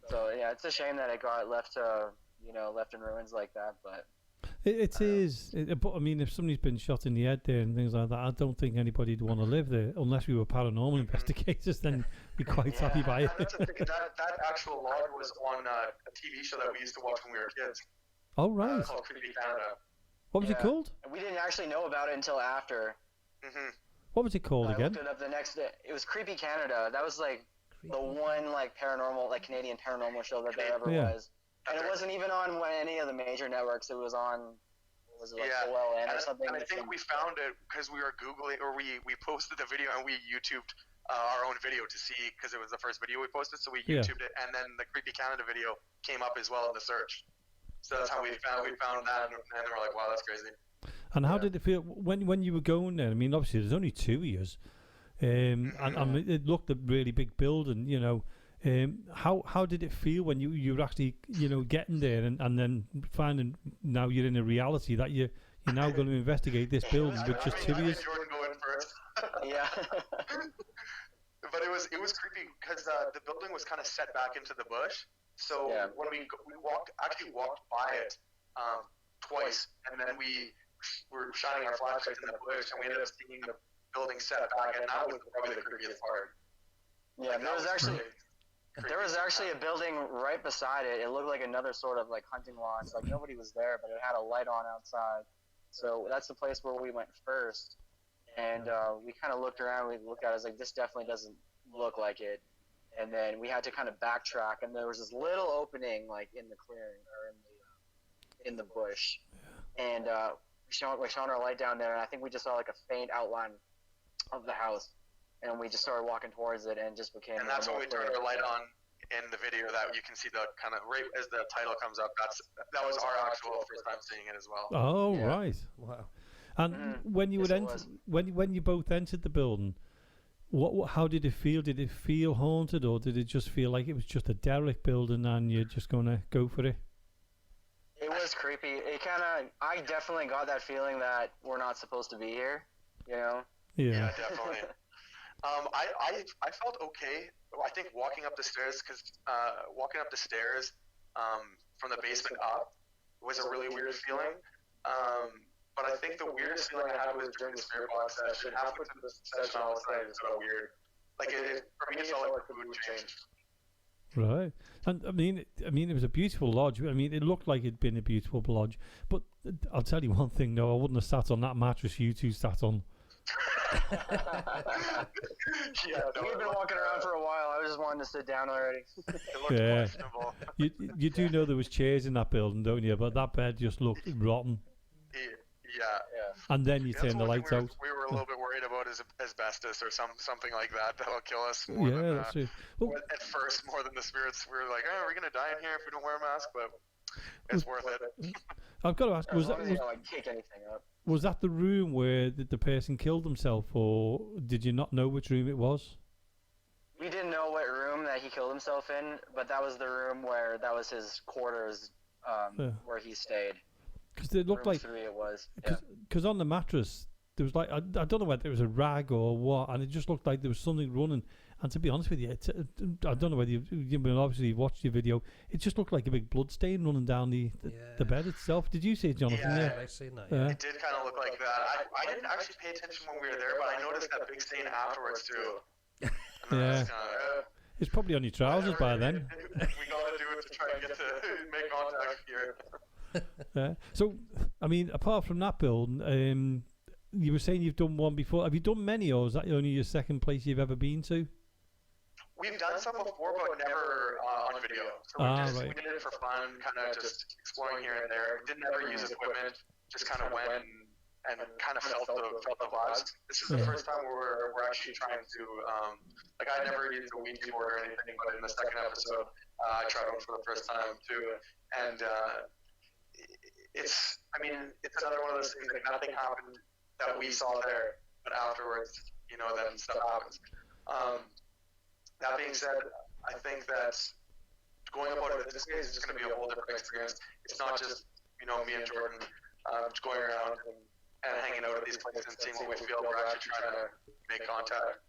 So yeah, it's a shame that it got left in ruins like that. But it is. But I mean, if somebody's been shot in the head there and things like that, I don't think anybody'd want to live there unless we were paranormal investigators. Then be quite happy by it. That actual lodge was on a TV show that we used to watch when we were kids. Oh right. Called Creepy Canada. What was it called? We didn't actually know about it until after. What was it called again? I looked it up the next day. It was Creepy Canada. That was like the one like paranormal, like Canadian paranormal show that there ever was. And it wasn't even on any of the major networks. It was on, was it like OLN or something? And I think we found it because we were Googling, or we posted the video and we YouTubed our own video to see, because it was the first video we posted, so we YouTubed it, and then the Creepy Canada video came up as well in the search. So that's how we found that, and they were like, wow, that's crazy. And how did it feel when you were going there? I mean, obviously there's only 2 years, and it looked a really big building, you know. How did it feel when you were actually, you know, getting there and then finding now you're in a reality that you're now going to investigate this building with just 2 years? Jordan go in first. Yeah. But it was creepy because the building was kind of set back into the bush. So when we walked by it twice, and then we were shining our flashlights in the bush, and we ended up seeing the building set back, and that was probably the creepiest part. Yeah, there was actually a building right beside it. It looked like another sort of like hunting lodge. Like nobody was there, but it had a light on outside. So that's the place where we went first. And we kind of looked around. We looked at it. I was like, this definitely doesn't look like it. And then we had to kind of backtrack. And there was this little opening like in the clearing or in the bush. And we shone our light down there. And I think we just saw like a faint outline of the house. And we just started walking towards it, and just became. And that's when we turned our light on in the video. That you can see the kind of right as the title comes up. That was our actual first time seeing it as well. Oh right, wow! And when you when you both entered the building, how did it feel? Did it feel haunted, or did it just feel like it was just a derelict building and you're just gonna go for it? It was creepy. I definitely got that feeling that we're not supposed to be here. You know? Yeah, definitely. I felt okay. I think walking up the stairs from the basement up was a really weird feeling. But I think the weirdest feeling I had was during the spirit box session. Halfway through the session, all of a sudden it just got weird. Like for me, it felt like the mood changed. Right. And I mean, it was a beautiful lodge. I mean, it looked like it'd been a beautiful lodge. But I'll tell you one thing, though. I wouldn't have sat on that mattress you two sat on. We've been walking around for a while. I was just wanting to sit down already. Yeah. You do know there was chairs in that building, don't you? But that bed just looked rotten. Yeah. And then you turn the lights out. We were a little bit worried about asbestos or something like that'll kill us. More Yeah, than, that's true. Well, at first, more than the spirits. We were like, oh, are we gonna die in here if we don't wear a mask? But it's worth it. I've got to ask, was that the room where the person killed himself, or did you not know which room it was? We didn't know what room that he killed himself in, but that was the room where that was his quarters, where he stayed. Because it looked room like 3 it was. Because on the mattress there was like I don't know whether it was a rag or what, and it just looked like there was something running. And to be honest with you, I don't know whether you obviously watched your video. It just looked like a big blood stain running down the bed itself. Did you see it, Jonathan? Yeah, I seen that. It did kind of look like that. I didn't actually pay attention when we were there, but I noticed that big stain afterwards too. Yeah. It's probably on your trousers by then. We gotta do it to try and get to make contact here. So, I mean, apart from that building, you were saying you've done one before. Have you done many, or is that only your second place you've ever been to? We've done some before, but never on video. So we did it for fun, kind of just exploring here and there. Didn't ever use equipment, just kind of went and kind of felt the vibes. This is the first time where we're actually trying to, like I never used a Ouija board or anything, but in the second episode, I tried one for the first time too. And it's another one of those things, like nothing happened that we saw there, but afterwards, then stuff happens. That being said, I think that going about it this way is just going to be a whole different experience. It's not just, me and Jordan just going around and hanging out at these places and seeing what we feel. We're actually trying to make contact.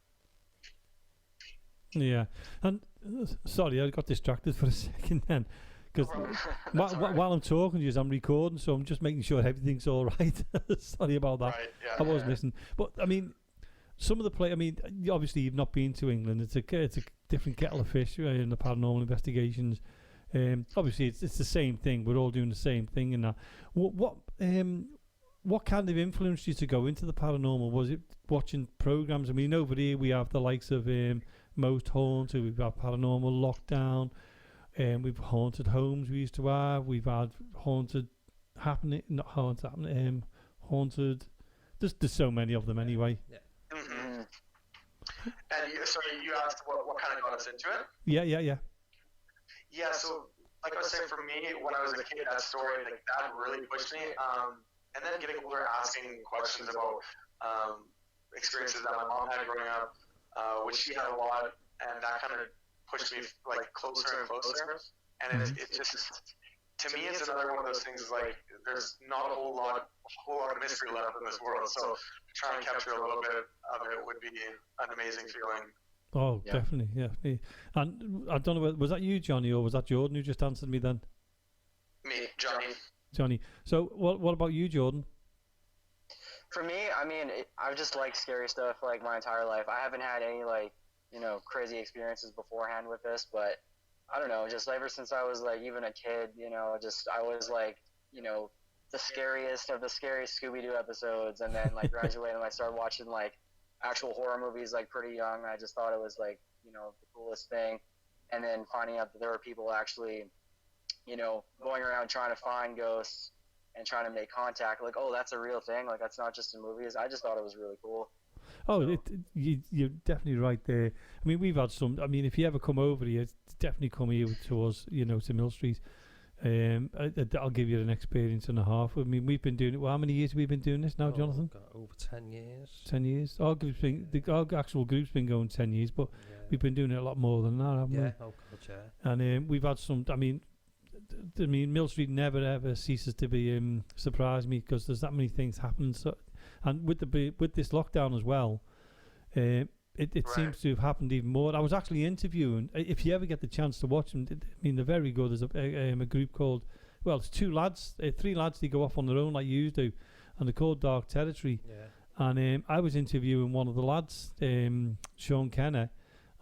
Yeah. And sorry, I got distracted for a second then. Because while I'm talking to you, I'm recording, so I'm just making sure everything's all right. Sorry about that. Right, yeah, I wasn't listening. But, I mean, some of the obviously you've not been to England. It's a different kettle of fish in the paranormal investigations. Obviously, it's the same thing. We're all doing the same thing. And what kind of influenced you to go into the paranormal? Was it watching programs? I mean, over here we have the likes of Most Haunted. We've got Paranormal Lockdown. We've haunted homes we used to have. We've had haunted happening. There's so many of them anyway. Yeah. Mm-hmm. And you asked what kind of got us into it? Yeah. Yeah, so like I was saying, for me, when I was a kid, that story, like that really pushed me. And then getting older, asking questions about experiences that my mom had growing up, which she had a lot, and that kind of pushed me like closer and closer. And it just, to me, it's another one of those things. Like there's not a whole lot of mystery left in this world. So to try and capture a little bit of it would be an amazing feeling. Oh, yeah. Definitely, yeah. And I don't know, was that you, Johnny, or was that Jordan who just answered me then? Me, Johnny. So what about you, Jordan? For me, I've just liked scary stuff like my entire life. I haven't had any crazy experiences beforehand with this, but I don't know, just ever since I was like even a kid, I was like, the scariest of the scariest Scooby-Doo episodes, and then like graduating, I started watching like actual horror movies like pretty young. I just thought it was like, the coolest thing. And then finding out that there were people actually, going around trying to find ghosts and trying to make contact, like, oh, that's a real thing, like that's not just in movies. I just thought it was really cool. Oh, you're definitely right there. I mean, we've had some. I mean, if you ever come over here, definitely come here to us, to Mill Street. I'll give you an experience and a half. I mean, we've been doing it. Well, how many years have we been doing this now, Jonathan? Over 10 years. 10 years. Our actual group's been going 10 years, but we've been doing it a lot more than that, haven't we? Yeah, oh God, yeah. And we've had some. I mean, Mill Street never ever ceases to be surprise me, because there's that many things happen. So, and with this lockdown as well, it seems to have happened even more. I was actually interviewing. If you ever get the chance to watch them, I mean, they're very good. There's a group called, well, it's three lads. They go off on their own like you do, and they're called Dark Territory. Yeah. And I was interviewing one of the lads, Sean Kenner,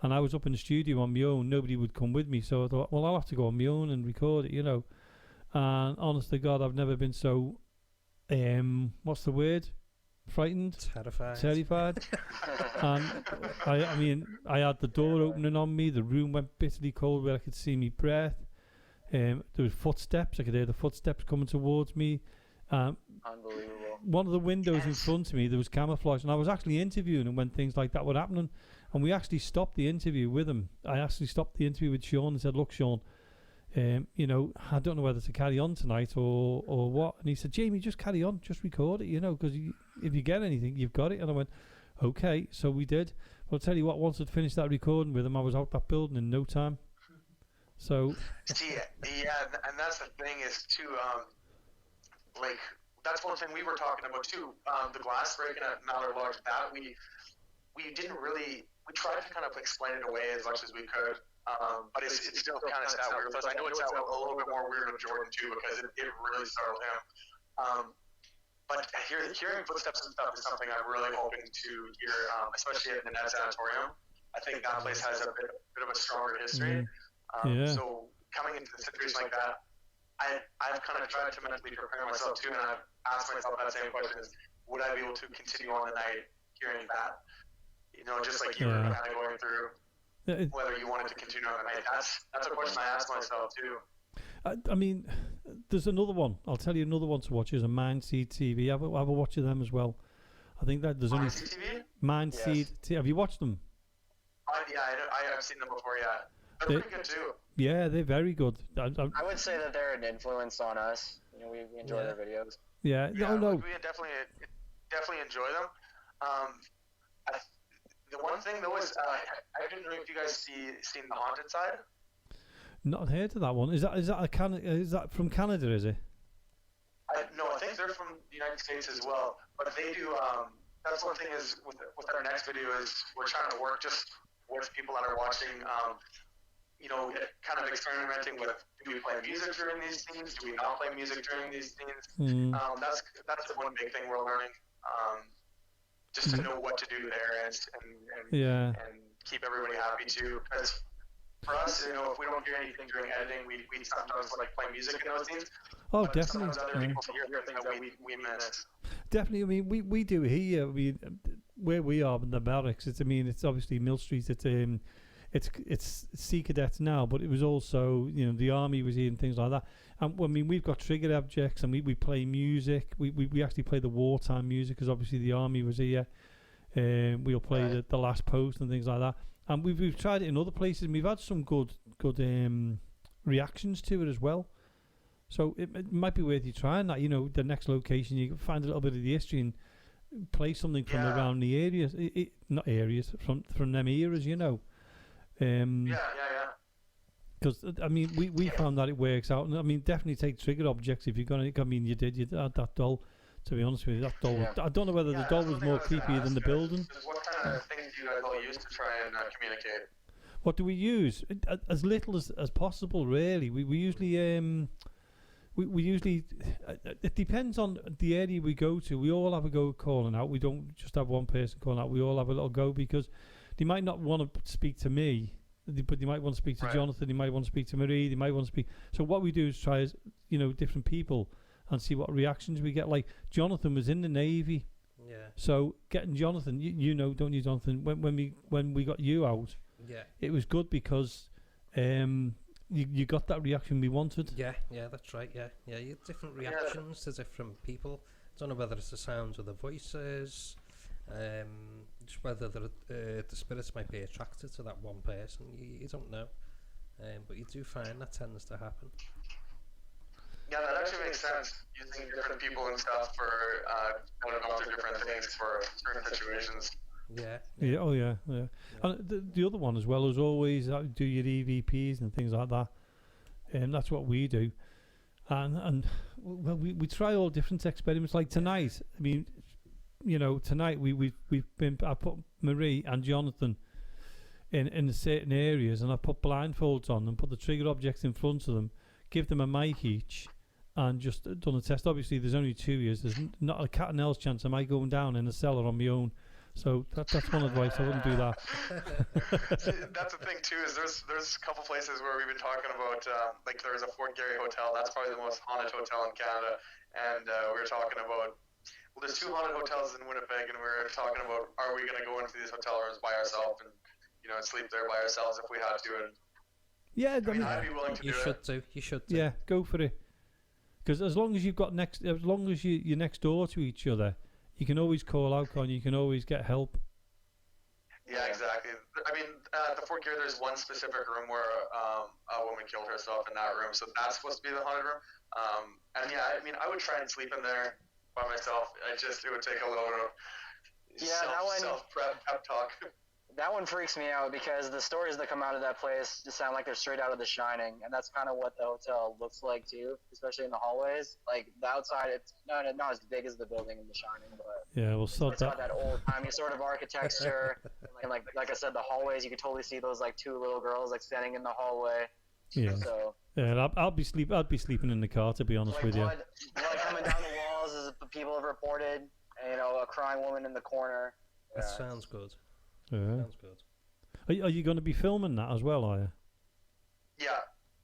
and I was up in the studio on my own. Nobody would come with me, so I thought, well, I'll have to go on my own and record it, you know. And honest to God, I've never been so, what's the word? Frightened? Terrified. And I mean, I had the door opening on me. The room went bitterly cold where I could see me breath. There was footsteps. I could hear the footsteps coming towards me. Unbelievable. One of the windows in front of me, there was camouflage, and I was actually interviewing him when things like that were happening. And we actually stopped the interview with him. I actually stopped the interview with Sean and said, look, Sean, you know, I don't know whether to carry on tonight or what. And he said, Jamie, just carry on, just record it, you know, because if you get anything, you've got it. And I went, okay, so we did. But I'll tell you what, once I'd finished that recording with him, I was out that building in no time. So see, yeah, and that's the thing is too, like, that's one thing we were talking about too. The glass breaking at Mallard Lodge, that we didn't really, we tried to kind of explain it away as much as we could. But it's still kind of sat weird with us. I know it's a little bit more weird with Jordan too, because it really startled him. But hearing footsteps and stuff is something I'm really hoping to hear, especially at the Net Sanatorium. I think that place has a bit of a stronger history. So coming into a situation like that, I've kind of tried to mentally prepare myself too, and I've asked myself that same question: is would I be able to continue on the night hearing that? You know, just like you were kind of going through. Whether you wanted to continue on the night, that's a question I asked myself too. I mean, there's another one. I'll tell you another one to watch is a Mindseed TV. Have a watch of them as well. I think that there's only Mindseed TV. Have you watched them? Yeah, I've seen them before. Yeah, they're pretty good too. Yeah, they're very good. I would say that they're an influence on us. You know, we enjoy their videos. Yeah, no. We definitely enjoy them. The one thing though is, I didn't know if you guys seen The Haunted Side. Not heard of that one. Is that from Canada? Is it? No, I think they're from the United States as well. But they do. That's one thing is with our next video is we're trying to work just with people that are watching. You know, kind of experimenting with, do we play music during these scenes? Do we not play music during these scenes? That's the one big thing we're learning. Just to know what to do there and keep everybody happy too. Because for us, you know, if we don't hear anything during editing, we sometimes like play music in those scenes. Oh, but definitely. Sometimes other people hear things that we miss. Definitely. I mean, we do here. I mean, where we are in the barracks, it's obviously Mill Street. It's Sea Cadets now, but it was also, you know, the army was here and things like that. And I mean, we've got trigger objects, and we play music. We actually play the wartime music because obviously the army was here. We'll play the last post and things like that. And we've tried it in other places, and we've had some good reactions to it as well. So it might be worth you trying that. You know, the next location, you can find a little bit of the history and play something from around the areas. Not areas, from them eras, you know. Because I mean, we found that it works out, and I mean, definitely take trigger objects if you're gonna. I mean, you had that doll. To be honest with you, that doll. I don't know whether the doll was more creepy than the building. What kind of things do you guys all use to try and communicate? What do we use? As little as possible, really. We usually we usually it depends on the area we go to. We all have a go calling out. We don't just have one person calling out. We all have a little go because they might not want to speak to me, but they might want to speak to Jonathan. They might want to speak to Marie. They might want to speak. So what we do is try, different people and see what reactions we get. Like Jonathan was in the Navy. Yeah. So getting Jonathan, you know, don't you, Jonathan? When we got you out, it was good because you got that reaction we wanted. Yeah, that's right. Yeah, you had different reactions to different people. I don't know whether it's the sounds of the voices, just whether the spirits might be attracted to that one person. You don't know, but you do find that tends to happen. Yeah, that actually makes sense. Using different people and stuff for going through different things for certain situations. Yeah. Oh yeah. And the other one as well is always do your EVPs and things like that, and that's what we do. And well, we try all different experiments. Like tonight, I mean, tonight I put Marie and Jonathan in certain areas, and I put blindfolds on them, put the trigger objects in front of them, give them a mic each, and just done a test. Obviously, there's only 2 years. There's not a cat and else chance of my going down in a cellar on my own So that's one advice. I wouldn't do that. See, that's the thing too. Is there's a couple places where we've been talking about like there's a Fort Garry hotel. That's probably the most haunted hotel in Canada, and we were talking about. Well, there's 2 haunted hotels in Winnipeg, and we were talking about are we going to go into these hotel rooms by ourselves and and sleep there by ourselves if we had to. And yeah, I mean, I'd be willing to do it. You should. Yeah, go for it. Because as long as you've got as long as you're next door to each other, you can always call out on. You can always get help. Yeah, exactly. I mean, at the Fort Garry, there's one specific room where a woman killed herself in that room, so that's supposed to be the haunted room. And yeah, I mean, I would try and sleep in there by myself. It would take a little bit of self-prep pep talk. That one freaks me out because the stories that come out of that place just sound like they're straight out of The Shining, and that's kind of what the hotel looks like too, especially in the hallways. Like the outside, it's not as big as the building in The Shining, but yeah, we'll sort it's got that old-timey sort of architecture. And like I said, the hallways, you can totally see those like 2 little girls like standing in the hallway. Yeah. So yeah, I'd be sleeping in the car, to be honest with you. Blood coming down the walls, as people have reported. And, a crying woman in the corner. That sounds good. Yeah. Sounds good. Are you going to be filming that as well, are you? Yeah.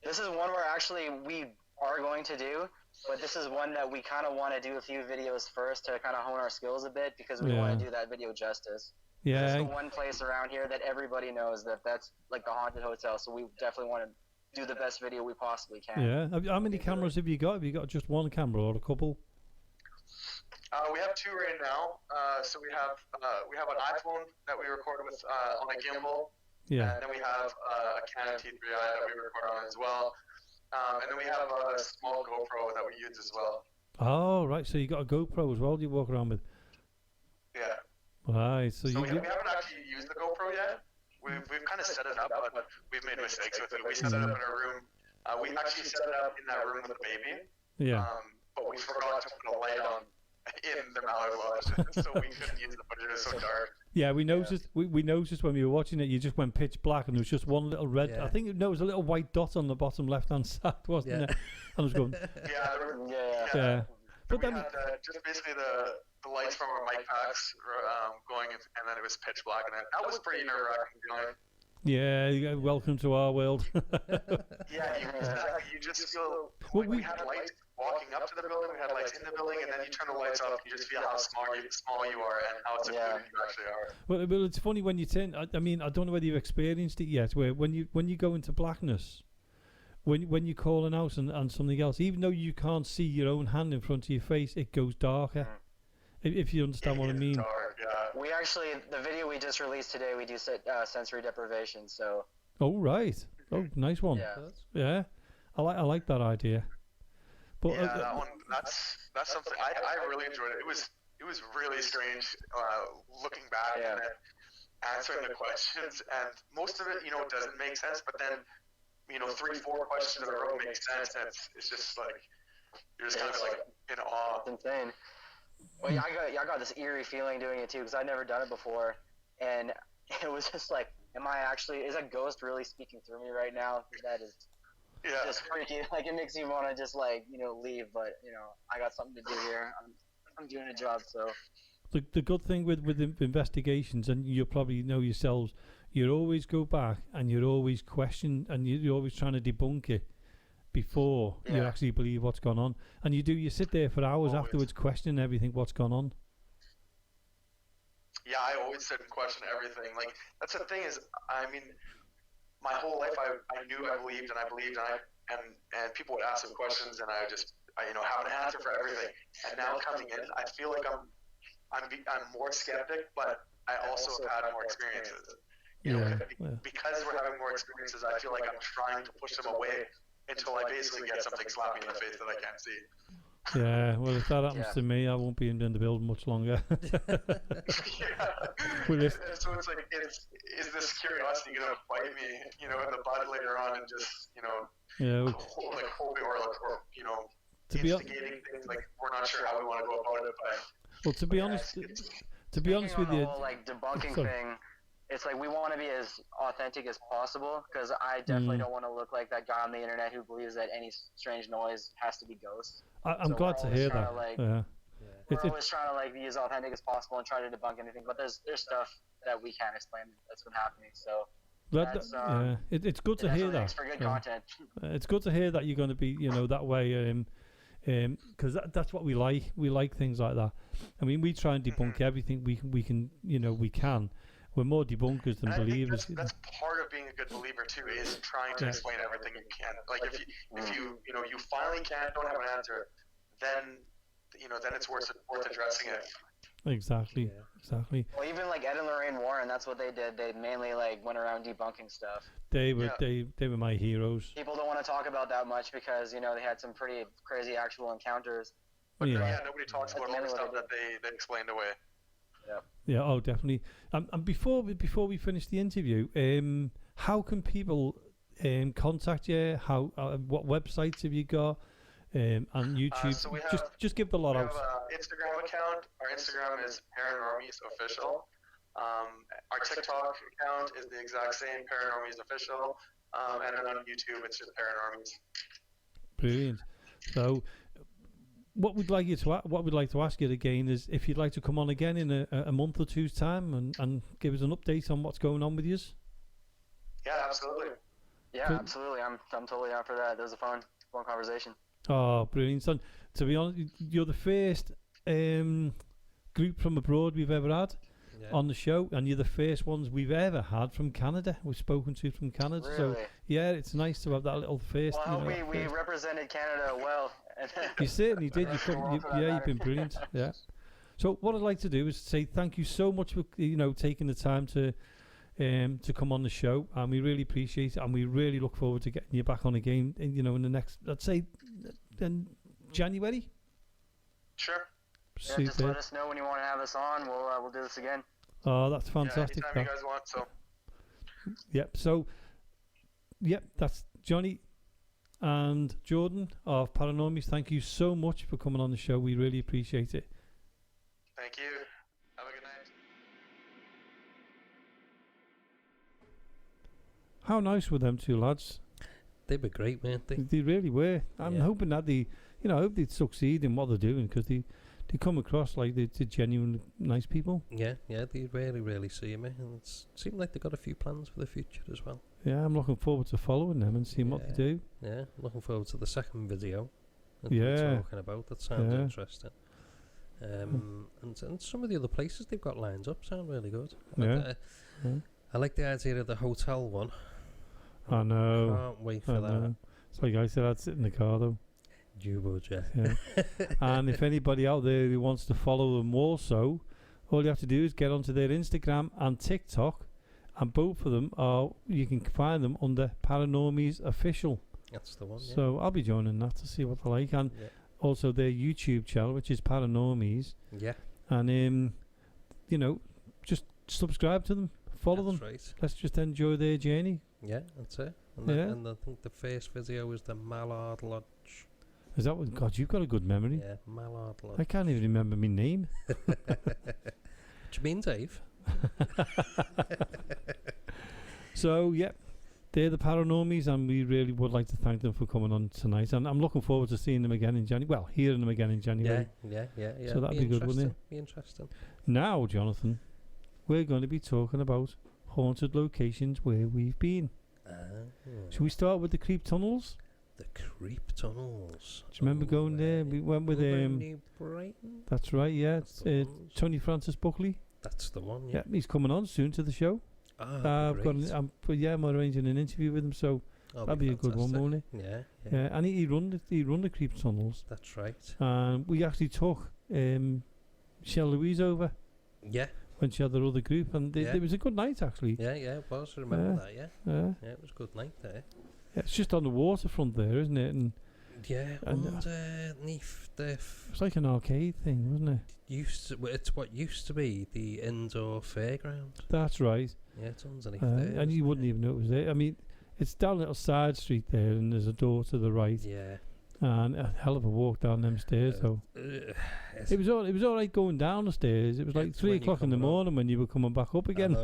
This is one where actually we are going to do, but this is one that we kind of want to do a few videos first to kind of hone our skills a bit because we want to do that video justice. Yeah. This is the one place around here that everybody knows that's like the haunted hotel, so we definitely want to do the best video we possibly can. Yeah. How many cameras have you got? Have you got just one camera or a couple? We have 2 right now. So we have an iPhone that we record with on a gimbal. Yeah. And then we have a Canon T3i that we record on as well. And then we have a small GoPro that we use as well. Oh, right. So you got a GoPro as well you walk around with? Yeah. Right. So we haven't actually used the GoPro yet. We've kind of set it up, but we've made mistakes with it. We set it up in our room. We actually set it up in that room with the baby. Yeah. But we forgot to put a light on in the Mallard Lodge, so we couldn't use the footage. It was so dark. Yeah, we noticed. Yeah. We noticed when we were watching it, you just went pitch black, and there was just one little red. Yeah. I think it was a little white dot on the bottom left-hand side, wasn't it? I was going. Yeah. But then we had just basically the lights from our mic packs going, and then it was pitch black, and that was pretty nerve-wracking. Yeah, welcome to our world. Yeah, exactly. You just feel like we had lights walking up to the building, we had lights in the building, and then you turn the lights off, and you just feel how small you are and how secluded you actually are. Well, it's funny when you turn. I mean, I don't know whether you've experienced it yet. Where when you go into blackness, when you're calling out and something else, even though you can't see your own hand in front of your face, it goes darker. If you understand what I mean. Dark, yeah. We actually, the video we just released today, we do sensory deprivation. So. Oh right. Oh, nice one. Yeah. I like that idea. But yeah, that one. That's something I really enjoyed it. It was really strange looking back and then answering the questions, and most of it, doesn't make sense. But then, 3-4 questions in a row make sense, and it's just like you're just kind of like in awe. It's insane. Well, yeah, I got this eerie feeling doing it too because I'd never done it before, and it was just like, is a ghost really speaking through me right now? That is just freaky. Like it makes you want to just leave, but I got something to do here. I'm doing a job, so. The good thing with investigations, and you probably know yourselves, you always go back and you're always question and you're always trying to debunk it before you actually believe what's gone on, and you sit there for hours afterwards questioning everything what's gone on. Yeah, I always sit and question everything. Like that's the thing is, I mean, my whole life I knew I believed and people would ask some questions and I have an answer for everything. And now coming in, I feel like I'm more skeptic, but I also have had more experiences. Because we're having more experiences, I feel like I'm trying to push them away until I basically get something slapping in the face that I can't see. Yeah, well, if that happens to me, I won't be in the building much longer. So it's like, is this curiosity going to bite me, in the butt later on, and just, instigating things like we're not sure how we want to go about it. But well, to be honest with you, the whole debunking thing. It's like we want to be as authentic as possible because I definitely don't want to look like that guy on the internet who believes that any strange noise has to be ghosts. I'm glad to hear that. we're always trying to like be as authentic as possible and try to debunk anything. But there's stuff that we can't explain that's been happening. So it's good to hear that. Makes for good content. It's good to hear that you're going to be, that way. Because that's what we like. We like things like that. I mean, we try and debunk everything we can. We can. We're more debunkers than believers. That's part of being a good believer too, is trying to explain everything you can. Like if you finally don't have an answer, then it's worth addressing it. Exactly. Well, even like Ed and Lorraine Warren, that's what they did. They mainly like went around debunking stuff. They were my heroes. People don't want to talk about that much because they had some pretty crazy actual encounters. But nobody talks about all the stuff that they explained away. Yeah. Oh, definitely. And before we finish the interview, how can people contact you? What websites have you got? And YouTube. So we just give the lot out. We have an Instagram account. Our Instagram is Paranormies Official. Our TikTok account is the exact same, Paranormies Official. And then on YouTube, it's just Paranormies. Brilliant. So, what we'd like to ask you again is if you'd like to come on again in a month or two's time and give us an update on what's going on with you. Yeah, absolutely. Yeah, absolutely. I'm totally down for that. That was a fun conversation. Oh, brilliant, son. To be honest, you're the first group from abroad we've ever had on the show, and you're the first ones we've ever had from Canada. We've spoken to from Canada. Really? So, yeah, it's nice to have that little first. Well, I hope we represented Canada well. You certainly did. You've been brilliant. Yeah. So what I'd like to do is say thank you so much for taking the time to come on the show, and we really appreciate it, and we really look forward to getting you back on again. In the next, let's say, in January. Sure. Yeah, just let us know when you want to have us on. We'll do this again. Oh, that's fantastic. Anytime you guys want. So. Yep. So, that's Johnny and Jordan of Paranormies. Thank you so much for coming on the show. We really appreciate it. Thank you. Have a good night. How nice were them two lads? They were great, weren't they? They really were. I'm hoping that I hope they'd succeed in what they're doing, because they come across like they're genuine nice people. Yeah, they really see me, and it seemed like they got a few plans for the future as well. Yeah, I'm looking forward to following them and seeing what they do. Yeah, looking forward to the second video that they're talking about. That sounds interesting. And some of the other places they've got lined up sound really good. I like the idea of the hotel one. I know. Can't wait for that. It's like I said, I'd sit in the car though. You would, yeah. And if anybody out there who wants to follow them also, all you have to do is get onto their Instagram and TikTok, and both of them you can find them under Paranormies Official. That's the one. So I'll be joining that to see what they're like, and also their YouTube channel, which is Paranormies. Yeah. And just subscribe to them, follow them. Right. Let's just enjoy their journey. Yeah, that's it. And I think the first video is the Mallard Lodge. Is that what? God, you've got a good memory. Yeah, Mallard Lodge. I can't even remember my name. What do you mean, Dave? So, they're the Paranormies, and we really would like to thank them for coming on tonight. And I'm looking forward to seeing them again in January. Well, hearing them again in January. Yeah. So that'd be good, wouldn't it? Be interesting. Now, Jonathan, we're going to be talking about haunted locations where we've been. Should we start with the creep tunnels? The creep tunnels. Do you remember going there? We went with Brighton. That's right, yeah. Tony Francis Buckley. That's the one. Yeah, he's coming on soon to the show. I'm arranging an interview with him, so that'll be a good one, won't it? Yeah. And he run the creep tunnels. That's right. And we actually took Michelle Louise over. Yeah. When she had their other group, and it was a good night actually. Yeah, it was. I remember that. Yeah, it was a good night there. Yeah, it's just on the waterfront there, isn't it? And underneath the. It's like an arcade thing, wasn't it? It's what used to be the indoor fairground. That's right. Yeah, it's underneath there. And you wouldn't even know it was there. I mean, it's down a little side street there, and there's a door to the right. Yeah. And a hell of a walk down them stairs, though. It was all right going down the stairs. It was like 3 o'clock in the morning when you were coming back up again.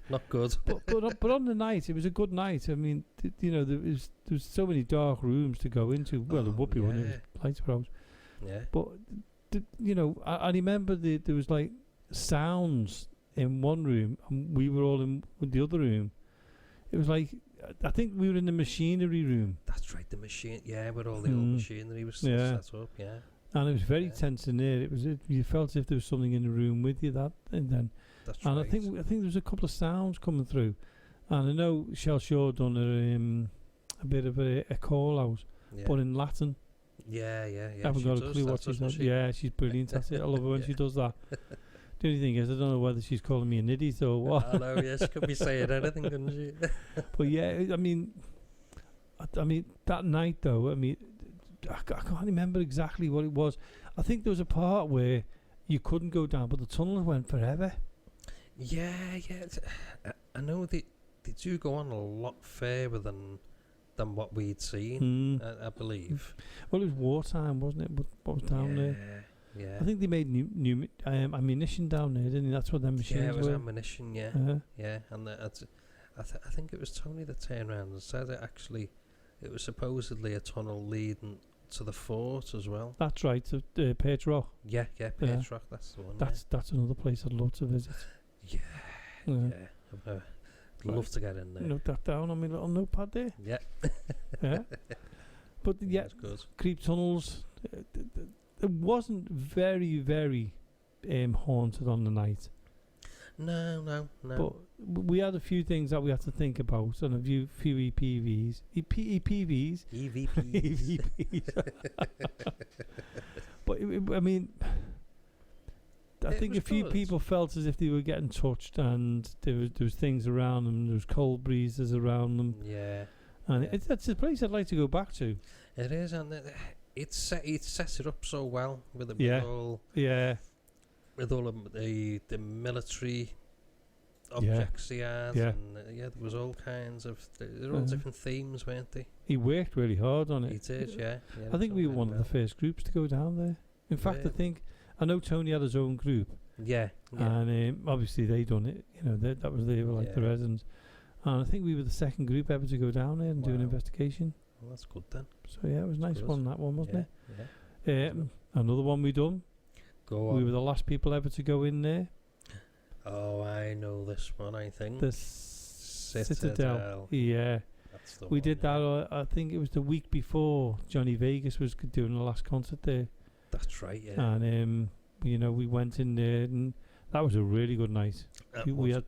Not good. but on the night, it was a good night. I mean, there was so many dark rooms to go into. Well, there would be when it was lights were out. Yeah. But you know, I remember there was like sounds in one room, and we were all in the other room. It was like, I think we were in the machinery room. That's right, the machine. Yeah, where all the old machinery was set up. Yeah. And it was very tense in there. You felt as if there was something in the room with you and then. That's and right. I think there was a couple of sounds coming through, and I know Shell Shaw done a bit of a call out, but in Latin. Yeah. I haven't got a clue what she's done. Yeah, she's brilliant. That's it. I love her when she does that. The only thing is, I don't know whether she's calling me an idiot or what. I know, yes, she could be saying anything, couldn't she? But yeah, I mean, that night though, I mean, I can't remember exactly what it was. I think there was a part where you couldn't go down, but the tunnel went forever. Yeah. I know they do go on a lot further than what we'd seen, I believe. Well, it was wartime, wasn't it? What was down there? Yeah. I think they made new ammunition down there, didn't they? That's what them machines were. Yeah, it was ammunition, yeah. And I think it was Tony that turned around and said it was supposedly a tunnel leading to the fort as well. That's right, Page Rock. Yeah, Page Rock, that's the one. That's another place I'd love to visit. Yeah. I'd love to get in there. Note that down on my little notepad there. Yeah. Yeah. But it's good. creep tunnels. It wasn't very, very haunted on the night. No. But we had a few things that we had to think about, and a few EPVs. EVPs. But I mean, I think a few people felt as if they were getting touched, and there was things around them. There was cold breezes around them. Yeah. And it's a place I'd like to go back to. It is, and it sets it up so well with all of the military objects he has, and there was all kinds of there were all different themes, weren't they? He worked really hard on it. He did, yeah. I think we were one of the first groups to go down there. In fact, I know Tony had his own group. Yeah. And obviously they done it. You know, they were like the residents. And I think we were the second group ever to go down there and do an investigation. Well, that's good then. So yeah, it was nice one, that one, wasn't it? Yeah. Another one we done. Go on. We were the last people ever to go in there. Oh, I know this one, I think. The Citadel. Yeah. That's the we one, did that, I think it was the week before Johnny Vegas was doing the last concert there. That's right, yeah. And, we went in there, and that was a really good night. We had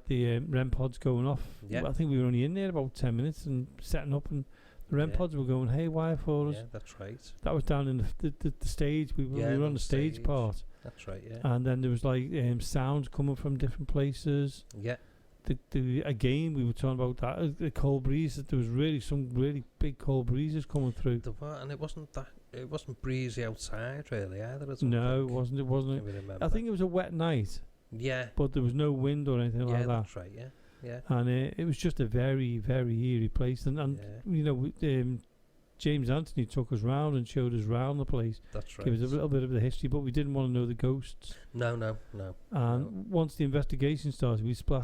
the REM pods going off. Yeah. I think we were only in there about 10 minutes and setting up, and the REM pods were going haywire for us. Yeah, that's right. That was down in the stage. We were on the stage part. That's right, yeah. And then there was like sounds coming from different places. Yeah. Again, we were talking about that the cold breeze. There was really some really big cold breezes coming through. And it wasn't breezy outside really either. No, it wasn't. I think it was a wet night. Yeah. But there was no wind or anything like that. Yeah, that's right. Yeah. And it was just a very, very eerie place. And James Anthony took us round and showed us round the place. That's right. Gave us a little bit of the history, but we didn't want to know the ghosts. No. And once the investigation started, we split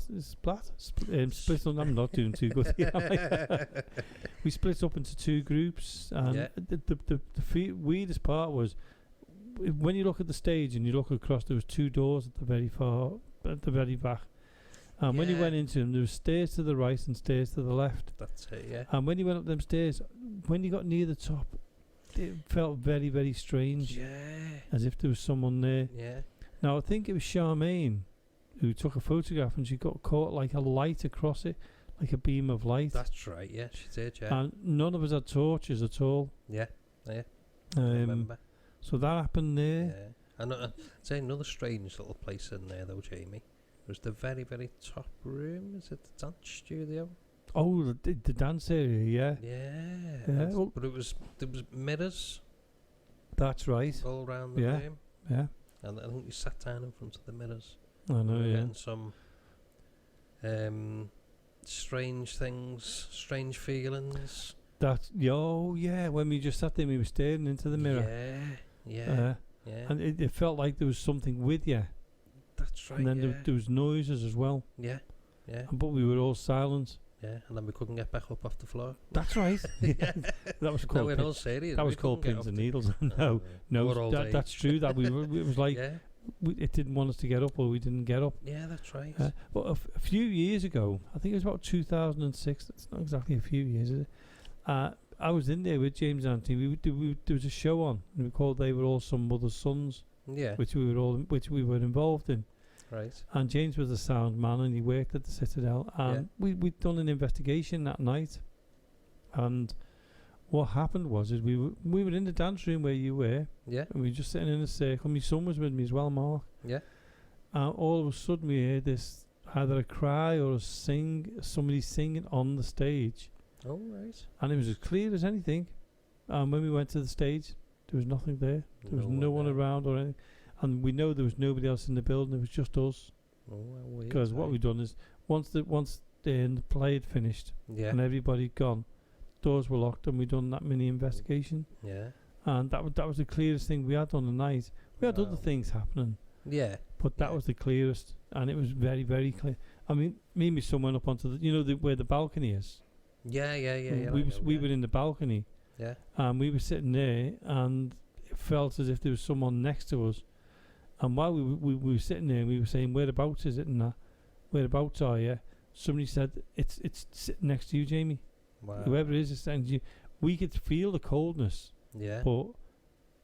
on. I'm not doing too good. We split up into two groups, and the weirdest part was when you look at the stage and you look across, there was two doors at the very back. And when you went into them, there were stairs to the right and stairs to the left. That's it, yeah. And when you went up them stairs, when you got near the top, it felt very, very strange. Yeah. As if there was someone there. Yeah. Now, I think it was Charmaine who took a photograph, and she got caught like a light across it, like a beam of light. That's right, yeah, she did, yeah. And none of us had torches at all. Yeah. I remember. So that happened there. Yeah. And say another strange little place in there, though, Jamie. Was the very, very top room? Is it the dance studio? Oh, the dance area, yeah. Well, but there was mirrors. That's right. All around the room. Yeah. And I think you sat down in front of the mirrors. I know, Getting some strange things, strange feelings. When we just sat there, we were staring into the mirror. Yeah. And it felt like there was something with you. That's right. And then there was noises as well. Yeah. But we were all silent. Yeah, and then we couldn't get back up off the floor. That's right. That was called. No, in all serious. That was called pins and needles. No, that's true. That it was like it didn't want us to get up, or we didn't get up. Yeah, that's right. But a few years ago, I think it was about 2006. That's not exactly a few years, is it? I was in there with James and Anthony. There was a show on, and we called "They Were All Some Mother's Sons." Yeah. Which we were involved in. Right. And James was a sound man, and he worked at the Citadel. And we'd done an investigation that night. And what happened was we were in the dance room where you were. Yeah. And we were just sitting in a circle. My son was with me as well, Mark. Yeah. And all of a sudden we heard this, either a cry or somebody singing on the stage. Oh, right. And it was as clear as anything. And when we went to the stage, there was nothing there. There was no one around or anything. And we know there was nobody else in the building. It was just us. Because what we've done is, once the play had finished and everybody had gone, doors were locked, and we'd done that mini investigation. Yeah. And that was the clearest thing we had on the night. We had other things happening. Yeah. But that was the clearest, and it was very, very clear. I mean, me and my son went up onto where the balcony is. Yeah. We were in the balcony. Yeah. And we were sitting there, and it felt as if there was someone next to us. And while we were sitting there, and we were saying, "Whereabouts is it?" and that, "Whereabouts are you?" Somebody said, "It's sitting next to you, Jamie." Wow. Whoever it is next to you. We could feel the coldness. Yeah. But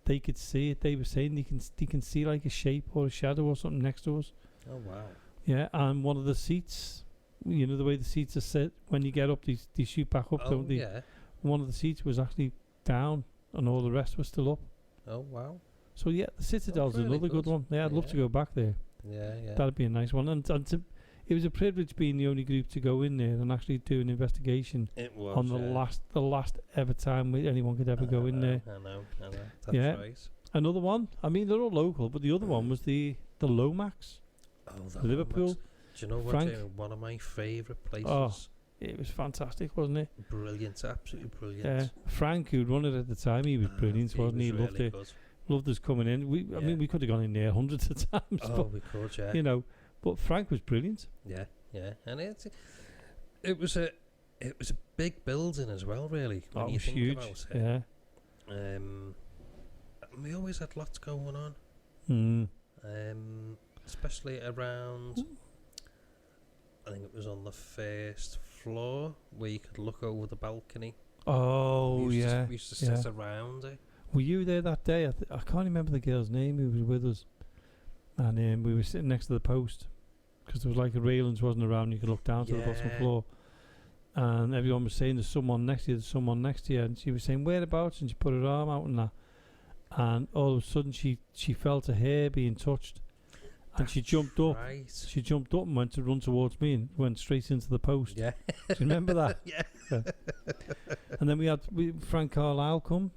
they could see it. They were saying they can see like a shape or a shadow or something next to us. Oh wow. Yeah, and one of the seats, the way the seats are set, when you get up, they shoot back up, don't they? Yeah. One of the seats was actually down, and all the rest was still up. Oh wow. So yeah, the Citadel's really another good one. Yeah, I'd love to go back there. Yeah. That'd be a nice one. And it was a privilege being the only group to go in there and actually do an investigation. It was on the last ever time anyone could ever go in there. I know. That's right. Another one. I mean, they're all local, but the other one was the Lomax. Oh, the Liverpool. Lomax. Do you know what? One of my favourite places. Oh, it was fantastic, wasn't it? Brilliant, absolutely brilliant. Frank, who'd run it at the time, he was brilliant, wasn't he? He loved it. Loved us coming in. I mean, we could have gone in there hundreds of times. Oh, we could, yeah. But Frank was brilliant. Yeah, and it was a big building as well, really. When it you was think huge. About it. Yeah. We always had lots going on. Especially around. I think it was on the first floor where you could look over the balcony. Oh, we used to sit around it. Were you there that day? I can't remember the girl's name who was with us. And we were sitting next to the post, because there was like a railings wasn't around. You could look down to the bottom floor. And everyone was saying, "There's someone next to you, there's someone next to you." And she was saying, "Whereabouts?" And she put her arm out and that. And all of a sudden she felt her hair being touched. And she jumped up. Right. She jumped up and went to run towards me and went straight into the post. Yeah. Do you remember that? Yeah. And then we had Frank Carlisle come.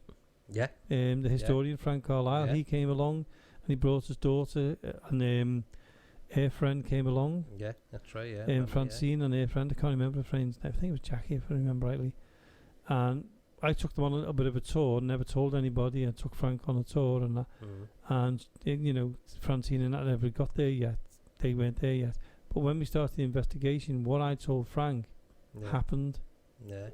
Yeah. The historian Frank Carlisle. Yeah. He came along and he brought his daughter, and her friend came along. Yeah, that's right. Yeah. Francine and her friend. I can't remember her friend's name. I think it was Jackie, if I remember rightly. And I took them on a bit of a tour. Never told anybody. I took Frank on a tour and that. And Francine and that never got there yet. They weren't there yet. But when we started the investigation, what I told Frank happened. Yeah.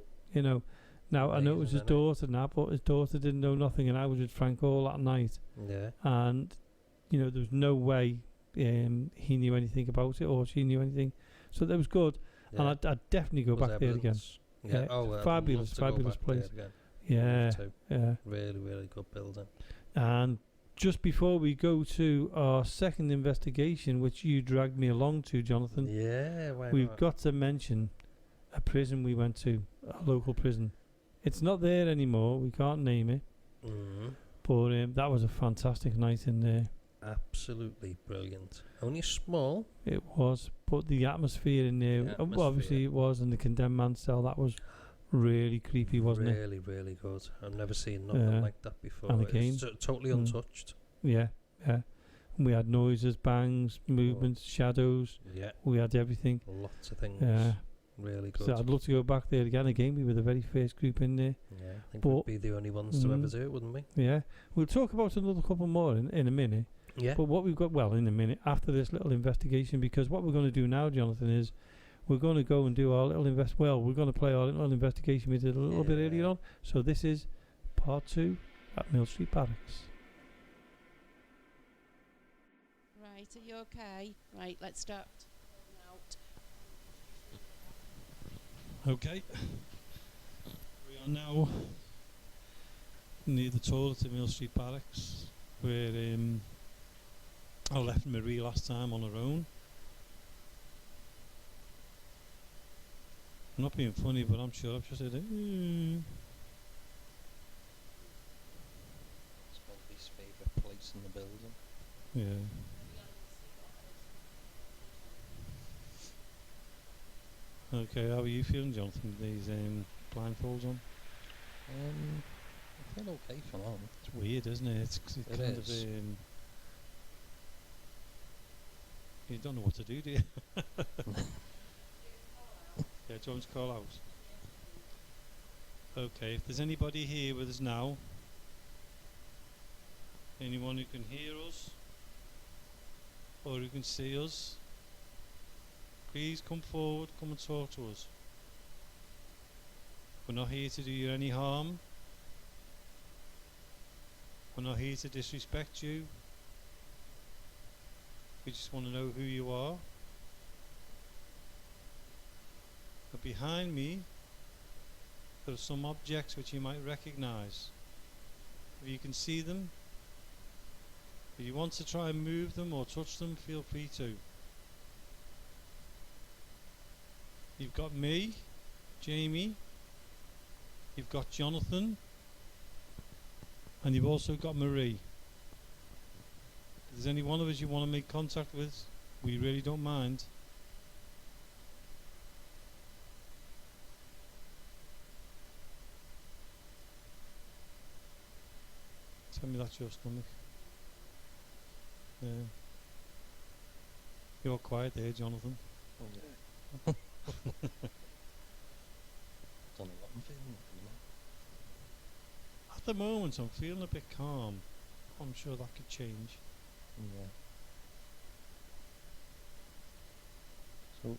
Now, I know it was his daughter now, but his daughter didn't know nothing, and I was with Frank all that night. Yeah. And, there was no way he knew anything about it or she knew anything. So that was good. Yeah. And I'd definitely go back there again. Yeah. Fabulous place. Yeah. Really, really good building. And just before we go to our second investigation, which you dragged me along to, Jonathan. Yeah, we've got to mention a prison we went to, a local prison. It's not there anymore. We can't name it. But that was a fantastic night in there. Absolutely brilliant. Only small. It was, but the atmosphere in there, obviously it was, and the condemned man cell, that was really creepy, wasn't it? Really, really good. I've never seen nothing like that before. And again, it's totally untouched. Yeah. And we had noises, bangs, movements, shadows. Yeah. We had everything. Lots of things. Yeah. Really good. So I'd love to go back there again. Again, we were the very first group in there. Yeah, I think we'd be the only ones to ever do it, wouldn't we? Yeah. We'll talk about another couple more in a minute. Yeah. But what we've got, in a minute, after this little investigation, because what we're going to do now, Jonathan, is we're going to go and do our little we're going to play our little investigation we did a little bit earlier on. So this is part 2 at Mill Street Barracks. Right, are you okay? Right, let's start out. Okay. We are now near the toilet at Mill Street Barracks, where I left Marie last time on her own. I'm not being funny, but I'm sure I've just said it. It's my least favourite place in the building. Yeah. Okay, how are you feeling, Jonathan, with these blindfolds on? I feel okay for now. It's weird, isn't it? It's kind of you don't know what to do you? Yeah, do you want to call out? Okay, if there's anybody here with us now, anyone who can hear us or who can see us, please come forward, come and talk to us. We're not here to do you any harm. We're not here to disrespect you. We just want to know who you are. But behind me, there are some objects which you might recognize. If you can see them, if you want to try and move them or touch them, feel free to. You've got me, Jamie, you've got Jonathan, and you've also got Marie. If there's any one of us you want to make contact with, we really don't mind. Tell me that's your stomach. Yeah. You're quiet there, Jonathan. Oh, yeah. Don't know what I'm feeling at the moment. I'm feeling a bit calm. I'm sure that could change. Yeah. So,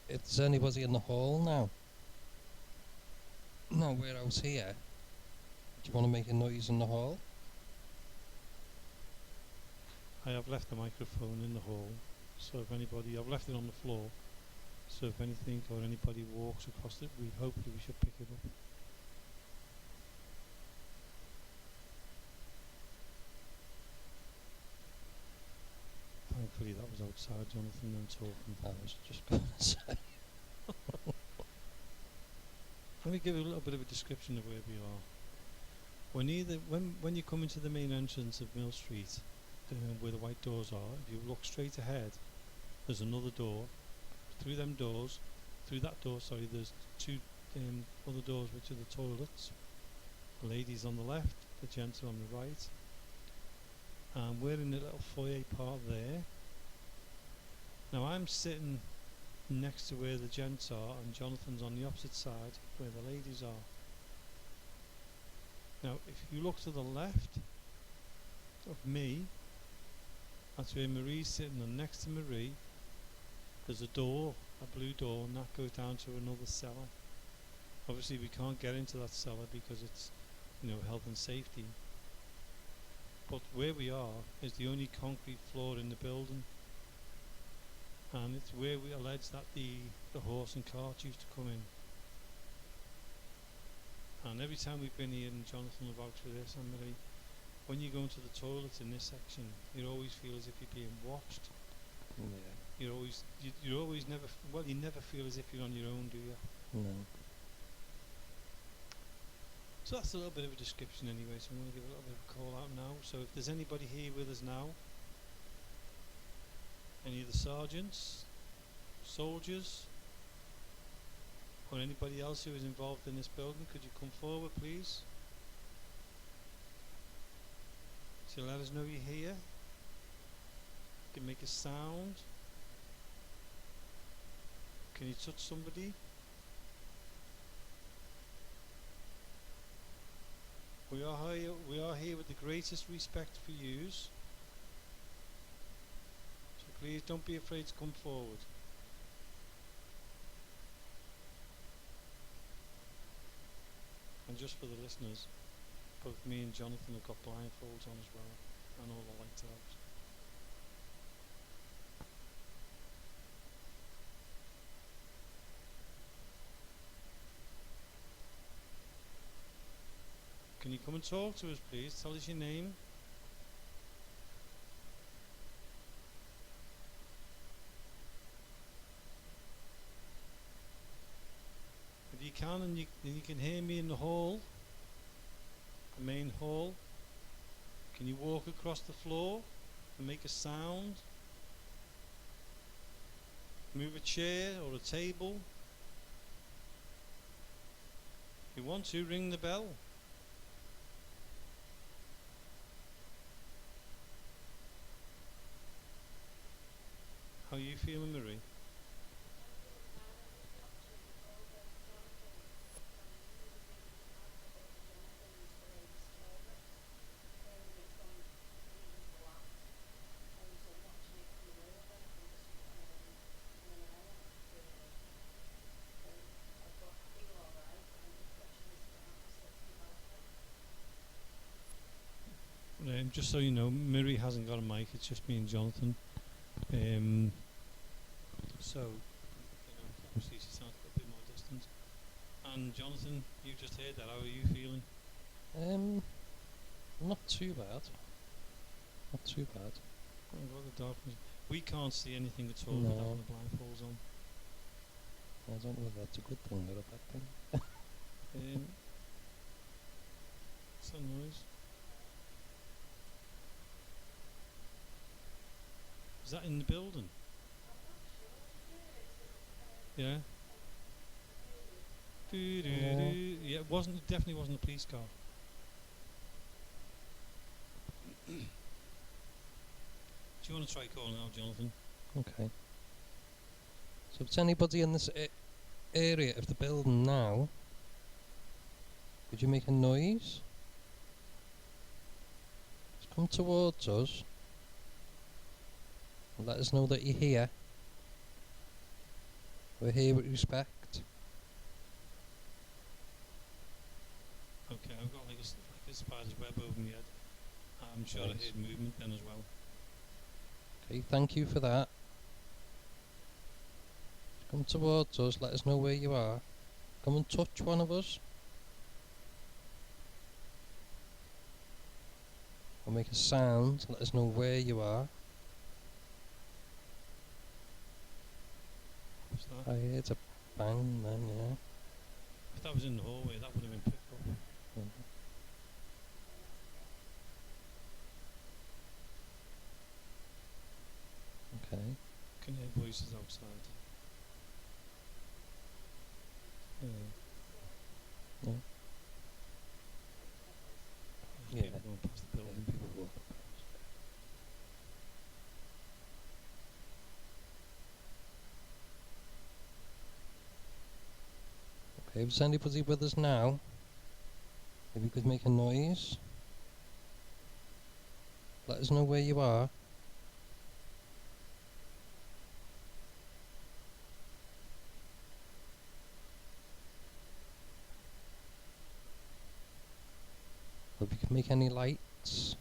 if there's anybody in the hall now, we're out here. Do you want to make a noise in the hall? I have left the microphone in the hall, so if anybody, I've left it on the floor, so if anything or anybody walks across it, hopefully we should pick it up. Thankfully that was outside, Jonathan, and talking. I was just going to say. Let me give you a little bit of a description of where we are. We're near when you come into the main entrance of Mill Street, where the white doors are, if you look straight ahead, there's another door. Through that door, there's two other doors which are the toilets. The ladies on the left, the gents are on the right. And we're in the little foyer part there. Now I'm sitting next to where the gents are, and Jonathan's on the opposite side where the ladies are. Now if you look to the left of me, that's where Marie's sitting, and next to Marie there's a door, a blue door, and that goes down to another cellar. Obviously we can't get into that cellar because it's, health and safety. But where we are is the only concrete floor in the building, and it's where we allege that the horse and cart used to come in. And every time we've been here, and Jonathan will vouch for this, and Marie, when you go into the toilets in this section, you always feel as if you're being watched. Yeah. You never feel as if you're on your own, do you? No. So that's a little bit of a description anyway, so I'm going to give a little bit of a call out now. So if there's anybody here with us now, any of the sergeants, soldiers, or anybody else who is involved in this building, could you come forward please? So let us know you're here. You can make a sound. Can you touch somebody? We are here with the greatest respect for yous. So please don't be afraid to come forward. And just for the listeners, both me and Jonathan have got blindfolds on as well, and all the lights out. Can you come and talk to us, please? Tell us your name. If you can, and you can hear me in the hall, the main hall, can you walk across the floor and make a sound? Move a chair or a table. If you want to, ring the bell. How are you feeling, Marie? Just so you know, Miri hasn't got a mic, it's just me and Jonathan. So, obviously she sounds a bit more distant. And Jonathan, you just heard that, how are you feeling? Not too bad. Not too bad. Oh, the darkness. We can't see anything at all No. without the blindfolds on. I don't know if that's a good thing or a bad thing. What's that noise? Is that in the building? Yeah. Yeah, it definitely wasn't a police car. Do you want to try calling out, Jonathan? Okay. So if there's anybody in this area of the building now, could you make a noise? Just come towards us. And let us know that you're here. We're here with respect. Okay, I've got like a spider's web over my head. I'm sure I heard movement then as well. Okay, thank you for that. Come towards us, let us know where you are. Come and touch one of us. Or make a sound, let us know where you are. What's that? I heard a bang then, yeah. If that was in the hallway, that would have been picked up. Okay. Can hear voices outside. Yeah. Yeah. People going past the building. People walk past. Okay, if there's anybody with us now, if you could make a noise, let us know where you are. Or if you can make any lights.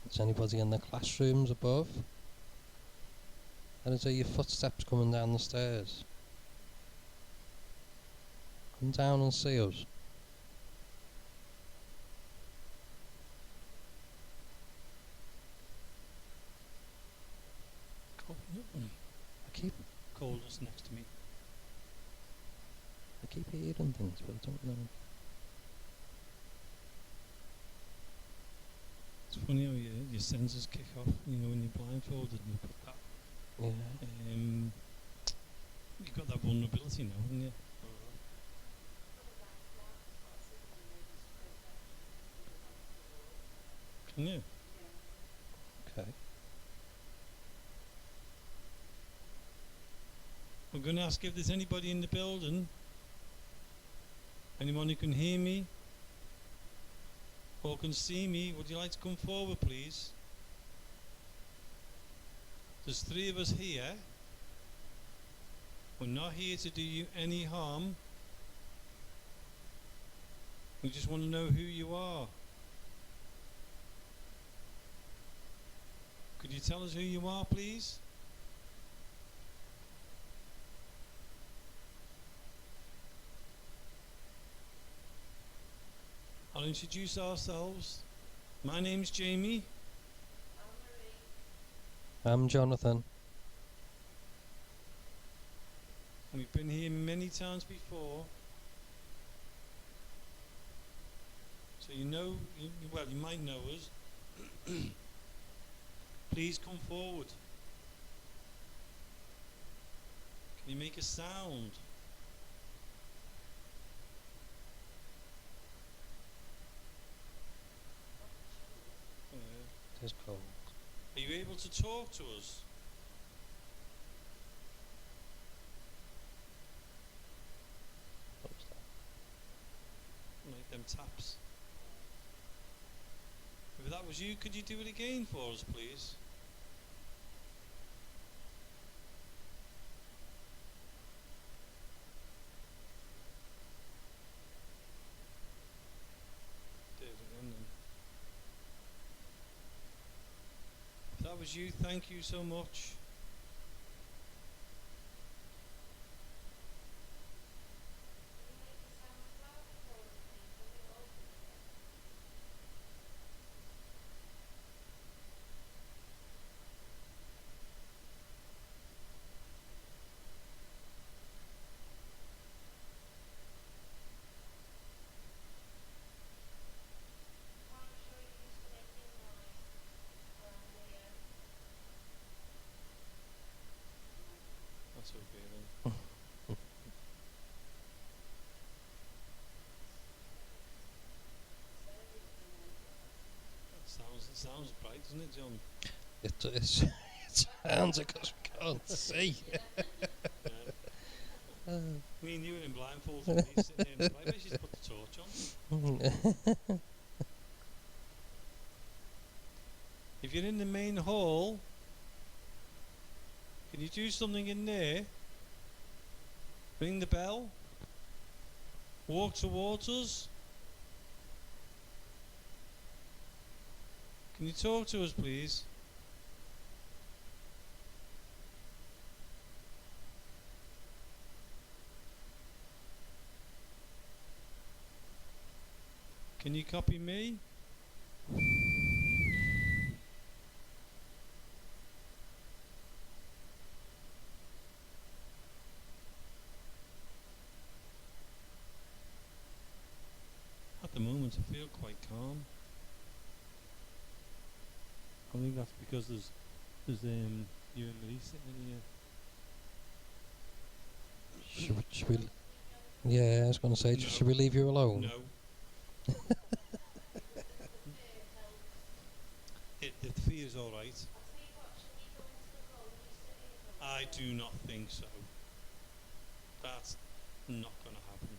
Is anybody in the classrooms above? And is there your footsteps coming down the stairs? Come down and see us. I keep Coldness next to me. hearing things, but I don't know. It's funny how your senses kick off, you know, when you're blindfolded and you put that. Yeah. You've got that vulnerability now, haven't you? Can you? Okay. I'm going to ask if there's anybody in the building, anyone who can hear me or can see me. Would you like to come forward, please? There's 3 of us here. We're not here to do you any harm. We just want to know who you are. Could you tell us who you are, please? I'll introduce ourselves. My name's Jamie. I'm Jonathan. We've been here many times before. So you know, well, you might know us. Please come forward. Can you make a sound? It is cold. Are you able to talk to us? What was that? Like them taps. If that was you, could you do it again for us, please? Do it again then. If that was you, thank you so much. That's okay then. It sounds bright, doesn't it, John? It sounds because we can't see. Me and you were in blindfolds and he's sitting here in the light. Maybe she's put the torch on. If you're in the main hall, can you do something in there? Ring the bell. Walk towards us. Can you talk to us, please? Can you copy me? At the moment I feel quite calm. I think that's because there's you and Marie sitting in here. Should we? Yeah, I was going to say, No. should we leave you alone? No. The fear's alright. I do not think so. That's not going to happen.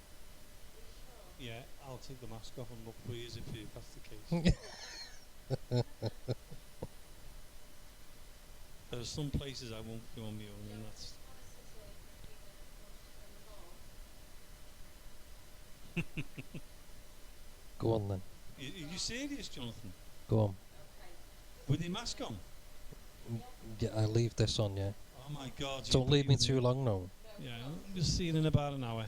Yeah, I'll take the mask off and look for you if that's the case. There are some places I won't go on my own, and that's... Go on then. Are you serious, Jonathan? Go on. With your mask on? Yeah, I'll leave this on, yeah. Oh my God. Don't leave me too long, no. Yeah, we'll see you in about an hour.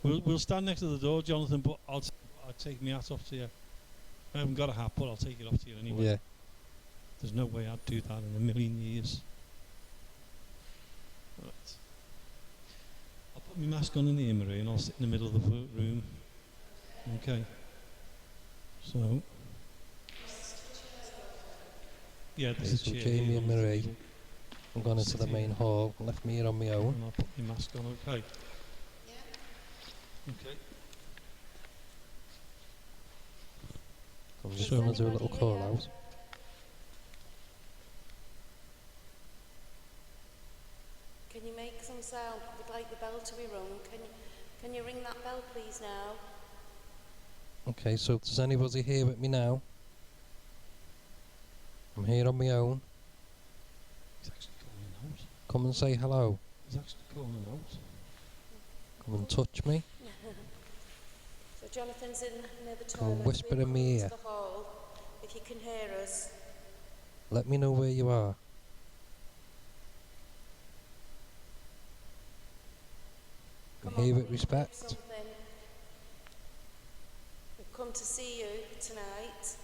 We'll stand next to the door, Jonathan, but I'll take my hat off to you. I haven't got a hat, but I'll take it off to you anyway. Yeah. There's no way I'd do that in a million years. Right. I'll put my mask on in the Marie, and I'll sit in the middle of the room. Okay. So. Yeah, Okay, there's so a chair Jamie here and on the Marie. table. I'm going into the main hall. Left me here on my own. And I'll put my mask on, okay? Okay. I'm just going to do a little call out. Can you make some sound? We'd like the bell to be rung. Can you ring that bell, please, now? Okay, so does anybody here with me now? I'm here on my own. He's actually going in the house. come and say hello? He's actually calling out. Come and touch me? So Jonathan's in near the Come and toilet. whisper We're in my coming ear. to the hall. If you can hear us. Let me know where you are. Come Behave on, with please do respect. something. We've come to see you tonight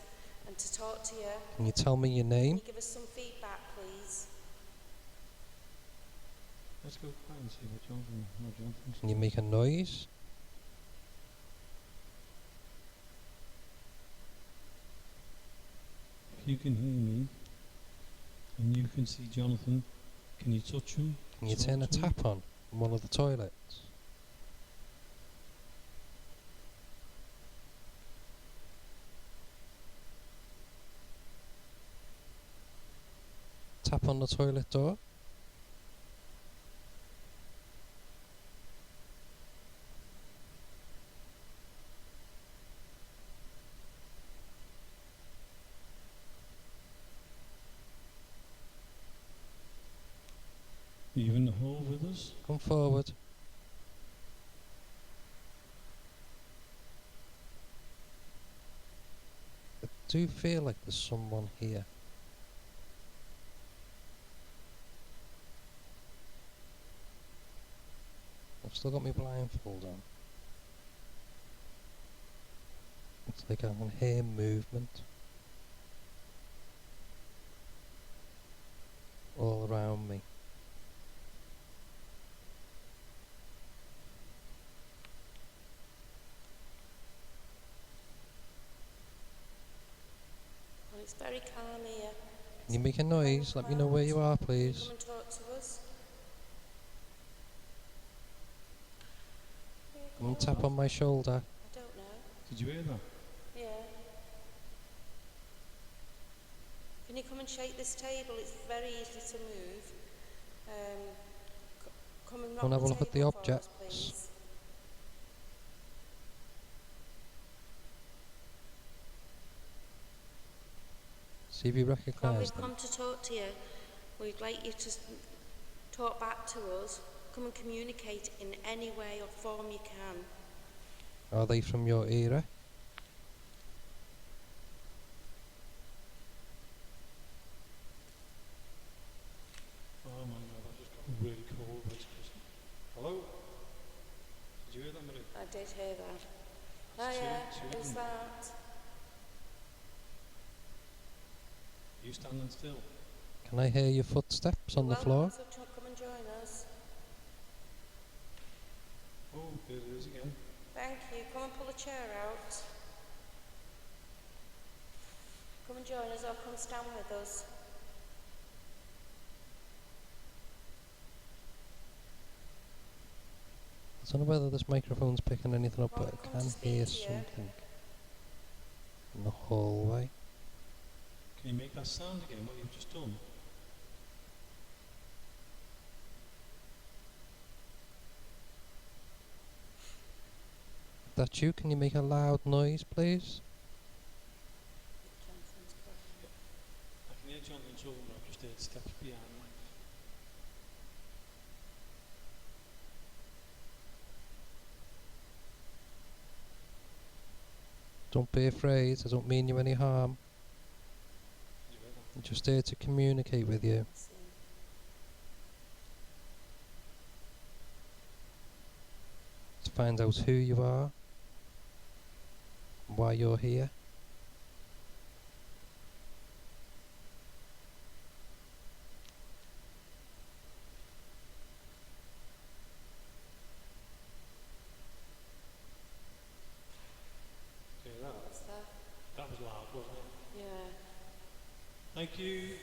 and to talk to you. Can you tell me your Can name? you give us some feedback, please? Let's go quiet and see what Jonathan's Can you make a noise? If you can hear me and you can see Jonathan, can you touch him? Can you Talk turn a to him? tap on one of the toilets? Tap on the toilet door. Are you in the hall with us? Come forward. I do feel like there's someone here. I've still got my blindfold on. It's like I can hear movement all around me. Well, it's very calm here. Can you make a noise? Let me know where you are, Can you please. come and talk to us? Come and tap on my shoulder. I don't know. Did you hear that? Yeah. Can you come and shake this table? It's very easy to move. Come and knock Wanna have a the look at the table for us, objects? please. See if you Well, recognise we've them. come to talk to you. We'd like you to talk back to us. Come and communicate in any way or form you can. Are they from your era? Oh my god, I just got really cold. Hello? Did you hear that, Marie? I did hear that. Oh It's yeah, two who's of them. that? Are you standing still? Can I hear your footsteps on the Well, floor? so come and join us. Oh, there it is again. Thank you. Come and pull a chair out. Come and join us or come stand with us. I don't know whether this microphone's picking anything up, Well, but I've I come to can speak hear to you. something in the hallway. Can you make that sound again, what you've just done? If that's you, can you make a loud noise, please? Jonathan's crying. I can hear Jonathan Sullivan, but I've just heard steps behind me. Don't be afraid, I don't mean you any harm. Did you hear that? I'm just here to communicate with you. Let's see. To find out who you are, why you're here. Did you hear that? What's that? That was loud, wasn't it? Yeah. Thank you.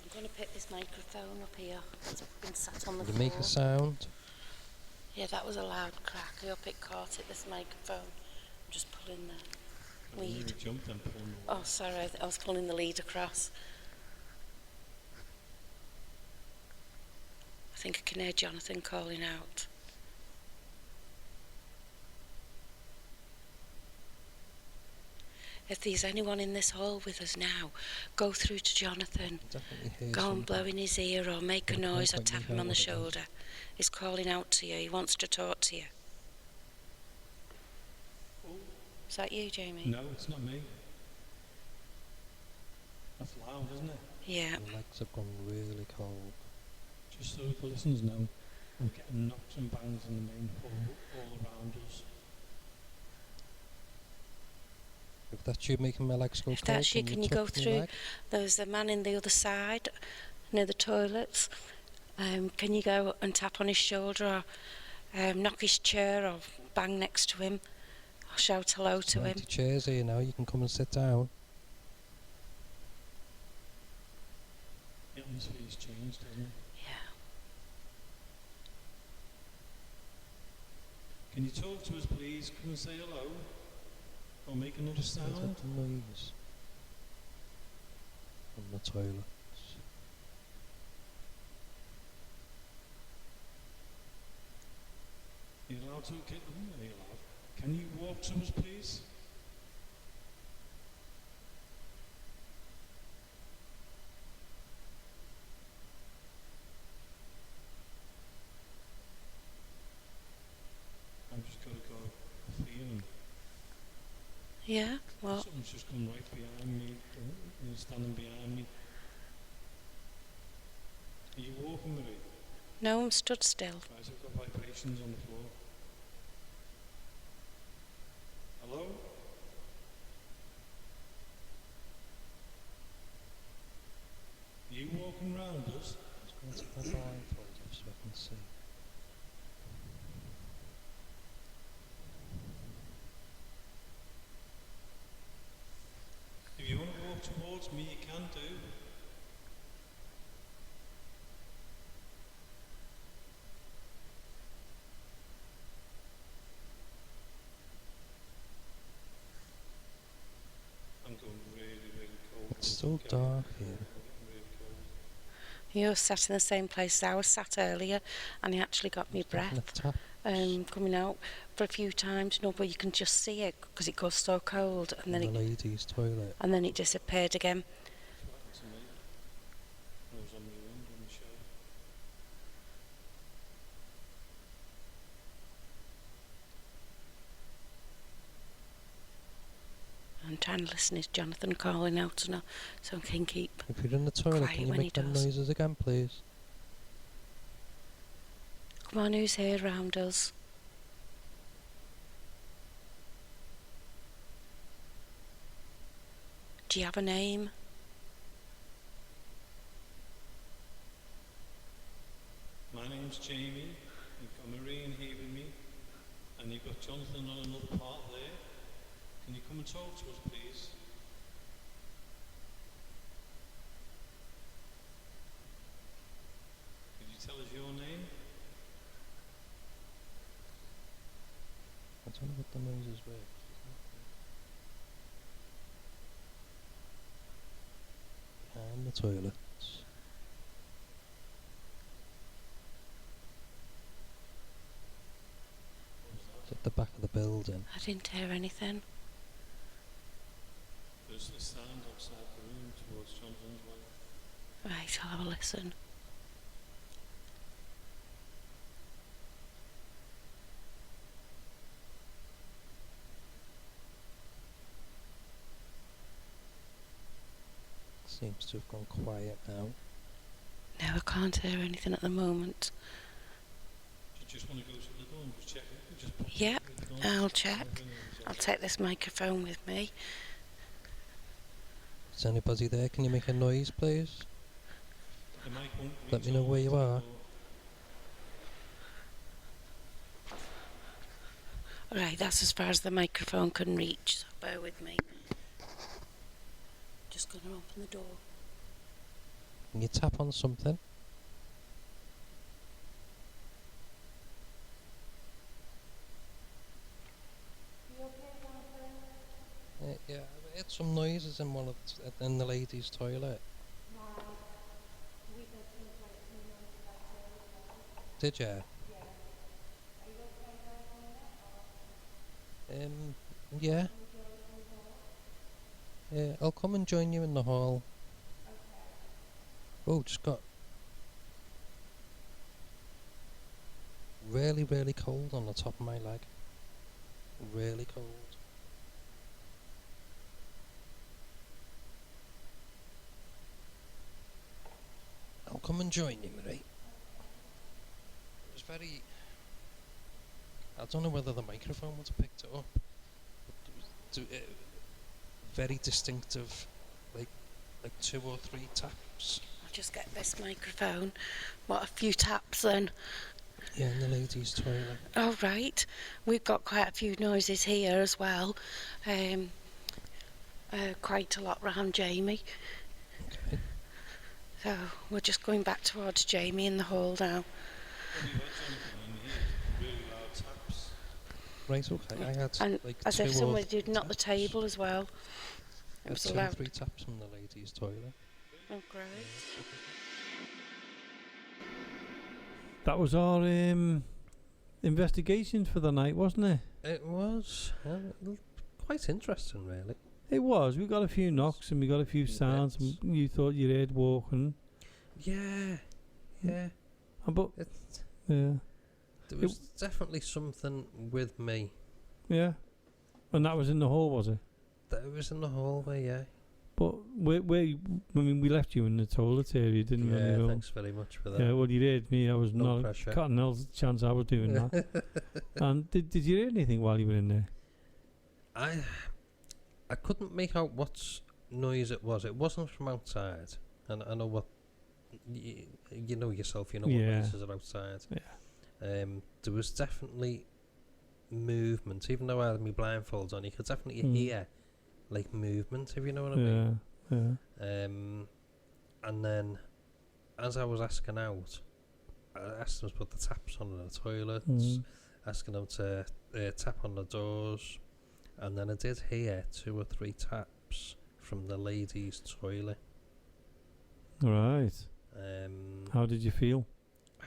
I'm going to pick this microphone up here. It's been sat on the Can you floor. make a sound? Yeah, that was a loud crack. I hope it caught it, this microphone. I'm just pulling the I nearly lead. jumped and pulled the Oh, sorry, I was pulling the lead across. I think I can hear Jonathan calling out. If there's anyone in this hall with us now, go through to Jonathan. Definitely hear Go something. and blow in his ear or make a But I can't noise or quite tap make him out on the what it is. shoulder. He's calling out to you. He wants to talk to you. Is that you, Jamie? No, it's not me. That's loud, isn't it? Yeah. My legs have gone really cold. Just so the listeners know, I'm getting knocks and bangs in the main hall all around us. If that's you making my legs go If cold, that's you, can you go touch my through? leg? There's the man in the other side, near the toilets. Can you go and tap on his shoulder or knock his chair or bang next to him or shout hello to him? Empty chairs here now, you can come and sit down. The atmosphere's changed, hasn't it? Yeah. Can you talk to us, please? Come and say hello. Or make another Just sound. let the noise from the toilets. You're allowed to get are you allowed? Can you walk to us, please? I've just got a feeling. Yeah? What? Something's just come right behind me. You're standing behind me. Are you walking, Marie? No, I'm stood still. Right, I've got vibrations on the floor. Hello? Are you walking round us? Just going to take my blindfold off so I can see. If you want to walk towards me, you can do. I'm going really, really cold. It's so dark here. Really cold. You're sat in the same place as I was sat earlier, and he actually got me Getting a breath tap. coming out for a few times. No, but you can just see it because it goes so cold, and then in the it ladies' toilet. disappeared again. That's what happened to me. I was on my own on the show. I'm trying to listen to Jonathan calling out to know, so I can keep. If you're in the toilet, Quiet can you when make he them does. noises again, please? Come on, who's here round us? Do you have a name? My name's Jamie. You've got Marie in here with me. And you've got Jonathan on another part there. Can you come and talk to us, please? Could you tell us your name? I don't know what the noises were. Behind the toilets. It's at the back of the building. I didn't hear anything. There's a sound outside the room towards Jonathan's way. Right, I'll have a listen. Seems to have gone quiet now. No, I can't hear anything at the moment. Do you just want to go to the door and just check it? Just pop Yep, it to the door? I'll check. I'll take this microphone with me. Is anybody there? Can you make a noise, please? The mic won't Let reach me know all where the you way to the are. door. Right, that's as far as the microphone can reach, so bear with me. Just gonna open the door. Can you tap on something? Yeah, I heard some noises in one of in the ladies' toilet. Did you? Yeah. I'll come and join you in the hall. Oh, just got really, really cold on the top of my leg. Really cold. I'll come and join you, Marie. It was very... I don't know whether the microphone would have picked it up. But it was very distinctive, like 2 or 3 taps. I'll just get this microphone. What, a few taps then? Yeah, in the ladies' toilet. Oh, right. We've got quite a few noises here as well. Quite a lot round Jamie. Okay. So we're just going back towards Jamie in the hall now. Right, okay. I had And like as 2 if or somebody 3 did knock the taps. table as well. It was 2 or loud. 3 taps from the ladies' toilet. Oh, great. That was our investigation for the night, wasn't it? It was quite interesting, really. It was. We got a few knocks and we got a few sounds. And you thought you heard walking. Yeah. But It's, yeah, there was definitely something with me. yeah. And that was in the hall, was it? That was in the hallway, yeah. But we left you in the toilet area, didn't we? Yeah, thanks very much for that. Yeah, well, you heard me. I was No not pressure. cutting else chance I was doing that. And did you hear anything while you were in there? I couldn't make out what noise it was. It wasn't from outside. And I know what... You know yourself, you know what noises are outside. Yeah. There was definitely movement. Even though I had my blindfolds on, you could definitely hear, like, movement, if you know what I mean. Yeah. And then, as I was asking out, I asked them to put the taps on the toilets, asking them to tap on the doors, and then I did hear 2 or 3 taps from the ladies' toilet. Right. How did you feel? I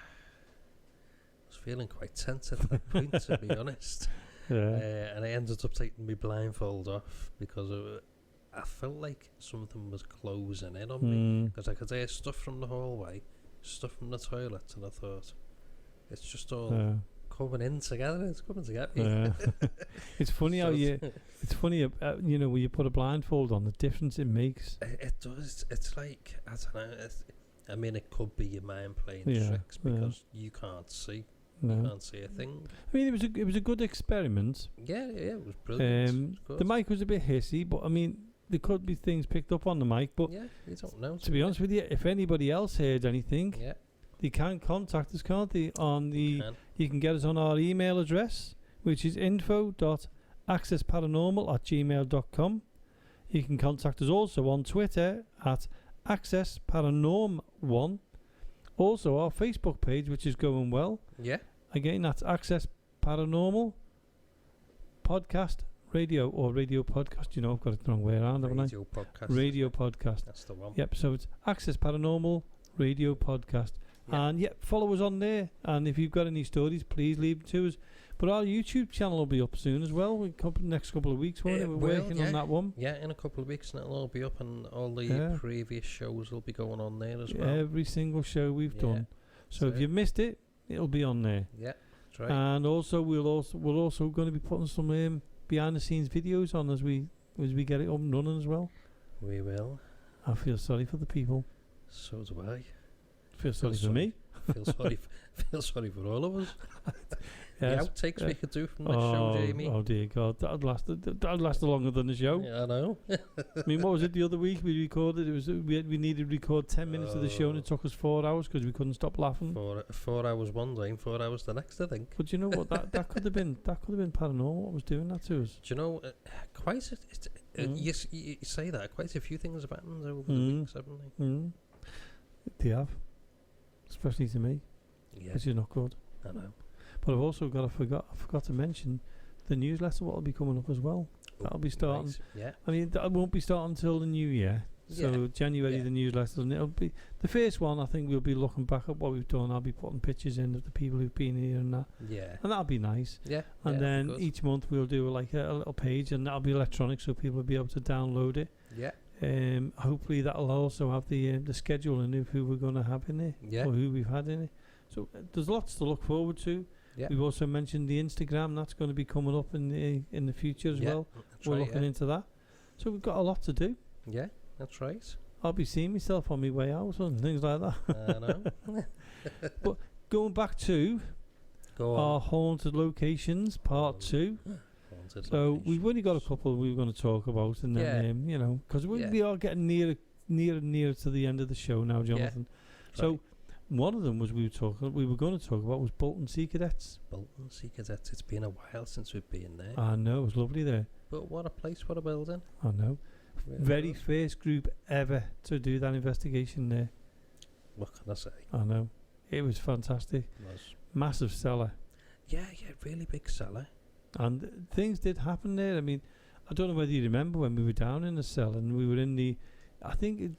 was feeling quite tense at that point, to be honest. Yeah. And I ended up taking my blindfold off because I felt like something was closing in on me, because I could hear stuff from the hallway, stuff from the toilet, and I thought, it's just all coming in together. It's coming to get me. Yeah. It's funny how it's funny, you know, when you put a blindfold on, the difference it makes. It does. It's like, I don't know. I mean, it could be your mind playing tricks because you can't see. No. You can't see a thing. I mean, it was a good experiment. Yeah, it was brilliant. The mic was a bit hissy, but I mean, there could be things picked up on the mic. But yeah, you don't know. To be honest with you, if anybody else heard anything, yeah, they can contact us, can't they? You can get us on our email address, which is info.accessparanormal@gmail.com. You can contact us also on Twitter at accessparanorm1. Also, our Facebook page, which is going well. Yeah. Again, that's Access Paranormal Podcast Radio or Radio Podcast. You know, I've got it the wrong way around, haven't I? Radio Podcast. Radio Podcast. That's the one. Yep, so it's Access Paranormal Radio Podcast. Yeah. And follow us on there. And if you've got any stories, please leave them to us. But our YouTube channel will be up soon as well. Next couple of weeks, won't it? We're working on that one. Yeah, in a couple of weeks, and it'll all be up, and all the previous shows will be going on there as well. Every single show we've done. So if you missed it, it'll be on there. Yeah, that's right. And also we're also going to be putting some behind the scenes videos on as we get it up and running as well. We will. I feel sorry for the people. So do I. Feel sorry for me. Feel sorry for all of us. Yes. The outtakes we could do from this show, Jamie. Oh dear God, that'd last longer than the show. Yeah, I know. I mean, what was it the other week we recorded? It was we needed to record 10 minutes of the show, and it took us 4 hours because we couldn't stop laughing. 4 hours one day, and 4 hours the next, I think. But you know what? that could have been paranormal. What was doing that to us? Do you know? You say that quite a few things have happened over the weeks, haven't they? They have, especially to me. Yeah, which is not good. I know. But I've also I forgot to mention the newsletter. What will be coming up as well? That'll be starting. Right. Yeah. I mean, that won't be starting until the new year. So January Yeah. the newsletter, and it'll be the first one. I think we'll be looking back at what we've done. I'll be putting pictures in of the people who've been here and that, Yeah. and that'll be nice. Yeah. And yeah, then good. each month we'll do like a little page, and that'll be electronic, so people will be able to download it. Yeah. Hopefully that'll also have the schedule and who we're going to have in it, Yeah. or who we've had in it. So there's lots to look forward to. Yeah. We've also mentioned the Instagram. That's going to be coming up in the future as Yeah, well. that's We're right, looking yeah. into that. So we've got a lot to do. Yeah, that's right. I'll be seeing myself on my way out and things like that. I know. But going back to Go our on. haunted locations, part 2. Haunted So location. we've only got a couple we were going to talk about, and then because Yeah. we are getting nearer and nearer to the end of the show now, Jonathan. So right. one of them was we were going to talk about was Bolton Sea Cadets. Bolton Sea Cadets. It's been a while since we've been there. I know, it was lovely there. But what a place, what a building. I know. Really Very good. first group ever to do that investigation there. What can I say? I know. It was fantastic. It was. Massive cellar. Yeah, really big cellar. And things did happen there. I mean, I don't know whether you remember when we were down in the cell and we were in I think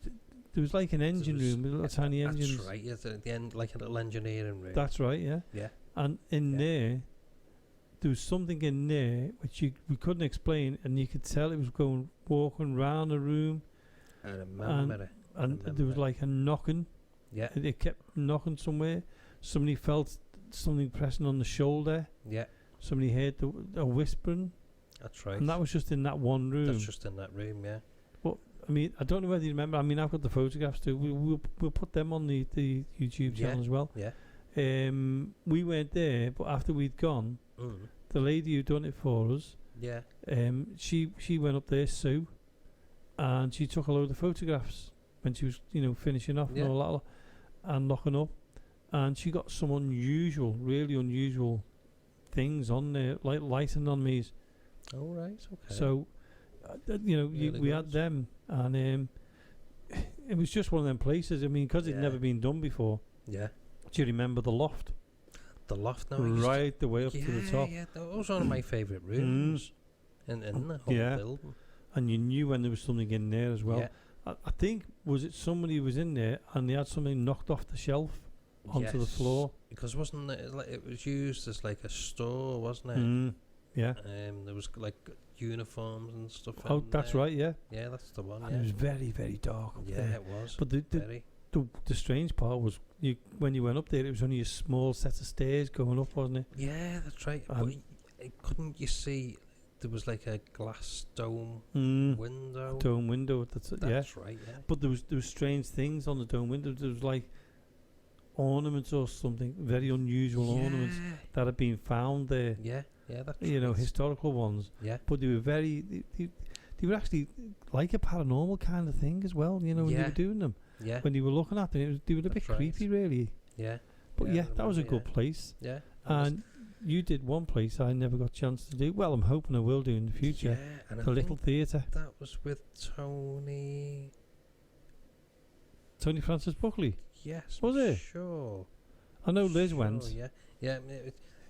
there was like an engine room, a little tiny engine. That's right, yes, at the end, like a little engineering room. That's right, yeah. Yeah. And in there was something in there which we couldn't explain, and you could tell it was walking round the room. I remember it. And there was like a knocking. Yeah. It kept knocking somewhere. Somebody felt something pressing on the shoulder. Yeah. Somebody heard a whispering. That's right. And that was just in that one room. That's just in that room, yeah. But I mean, I don't know whether you remember. I mean, I've got the photographs too. We'll put them on the YouTube channel as well. Yeah. We weren't there, but after we'd gone, the lady who done it for us, yeah, she went up there, Sue, and she took a load of photographs when she was finishing off and all that, and locking up, and she got some really unusual things on there, like lighting on these. Oh right, okay. So, we had them, and it was just one of them places. I mean, because it'd never been done before. Yeah. Do you remember the loft? The loft, now. Right the way up to the top. Yeah, that was one of my favourite rooms in the whole building. And you knew when there was something in there as well. Yeah. I think, was it somebody who was in there and they had something knocked off the shelf onto the floor? Because wasn't it like it was used as like a store, wasn't it? Yeah. There was like uniforms and stuff. Oh, that's right. Yeah. Yeah, that's the one. And it was very, very dark up there. Yeah, it was. But the strange part was when you went up there, it was only a small set of stairs going up, wasn't it? Yeah, that's right. But couldn't you see there was like a glass dome window? Dome window. That's right. Yeah. But there was strange things on the dome window. There was like ornaments or something, very unusual ornaments that had been found there. Yeah, that's historical ones. Yeah. But they were they were actually like a paranormal kind of thing as well, when you were doing them. Yeah. When you were looking at them, they were a bit creepy, really. Yeah. But that was a good place. Yeah. And you did one place I never got a chance to do. Well, I'm hoping I will do in the future. Yeah. And the Little Theatre. That was with Tony Francis Buckley. Yes. Was it? Sure. I know Liz went. Yeah. Yeah.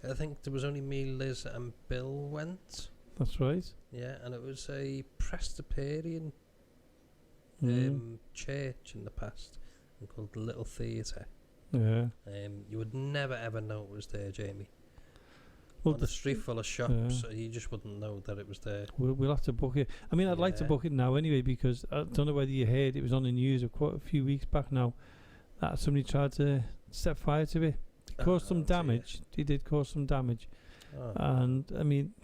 I think there was only me, Liz, and Bill went. That's right. Yeah, and it was a Presbyterian church in the past called the Little Theatre. Yeah. You would never ever know it was there, Jamie. Well, on the street full of shops, you just wouldn't know that it was there. We'll have to book it. I mean, I'd like to book it now anyway, because I don't know whether you heard, it was on the news quite a few weeks back now that somebody tried to set fire to it. It caused some damage. He did cause some damage. And I mean,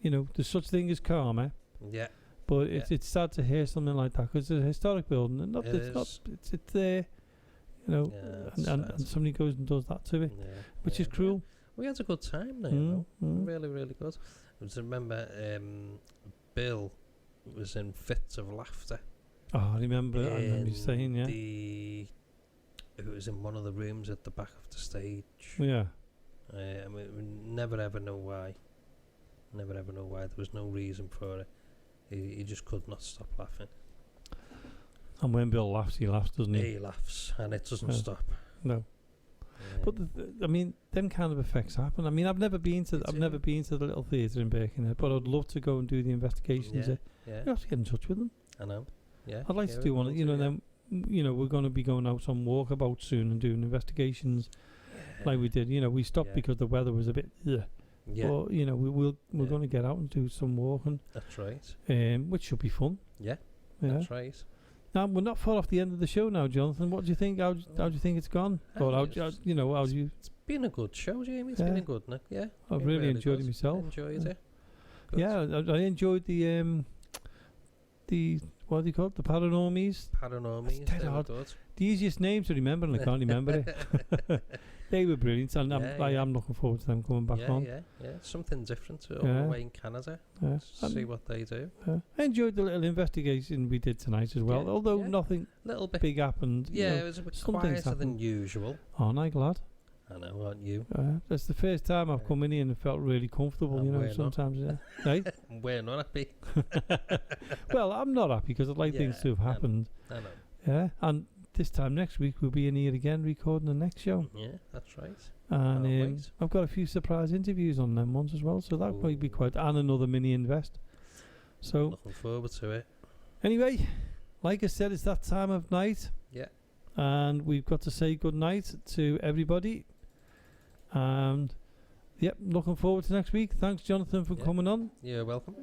there's such thing as karma. Yeah. But it's sad to hear something like that, because it's a historic building, and it's there, and somebody goes and does that to it, which is cruel. We had a good time there, really, really good. I just remember Bill was in fits of laughter. Oh, I remember you saying, it was in one of the rooms at the back of the stage. Yeah. I mean, we never ever know why. Never ever know why. There was no reason for it. He just could not stop laughing. And when Bill laughs, he laughs, doesn't he? He laughs, and it doesn't stop. No. But I mean, them kind of effects happen. I mean, I've never been to the Little Theatre in Birkenhead, but I'd love to go and do the investigations there. Yeah. You have to get in touch with them. I know. Yeah. I'd like to do one. You know, then we're going to be going out on walkabouts soon and doing investigations, like we did. You know, we stopped because the weather was a bit. Yeah. But you know, we're going to get out and do some walking. That's right. Which should be fun. Yeah. Yeah. That's right. Now we're not far off the end of the show now, Jonathan. What do you think? How do you think it's gone? Or how you? It's been a good show, Jamie. It's been a good night. Yeah. I've really enjoyed it myself. Enjoyed it. Good. Yeah, I enjoyed the what do you call it? The Paranormies. Paranormies. Dead hard. The easiest name to remember, and I can't remember it. They were brilliant, and I am looking forward to them coming back on. Yeah. Something different away in Canada. See what they do. I enjoyed the little investigation we did tonight as well, although nothing little bit big happened. Yeah, it was a bit quieter than usual. Aren't I glad? I know, aren't you? That's the first time I've come in here and felt really comfortable, you know, sometimes. Right? We're not happy. Well, I'm not happy because I'd like things to have happened. I know. Yeah, and this time next week we'll be in here again recording the next show. Yeah, that's right. And I've got a few surprise interviews on them ones as well, so that might be quite... And another mini invest. So... Looking forward to it. Anyway, like I said, it's that time of night. Yeah. And we've got to say good night to everybody. And looking forward to next week. Thanks, Jonathan, for coming on. You're welcome.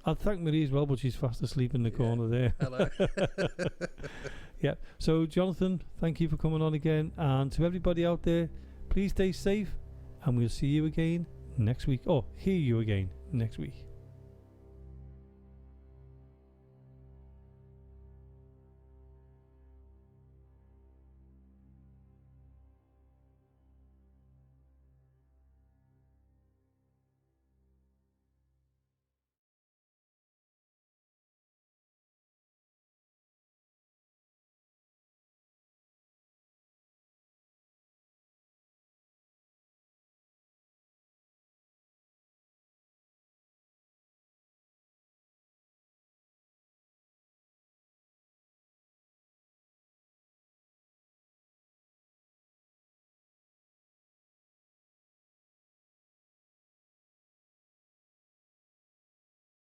I'll thank Marie as well, but she's fast asleep in the corner there. Hello. So Jonathan, thank you for coming on again, and to everybody out there, please stay safe, and we'll see you again next week, or hear you again next week.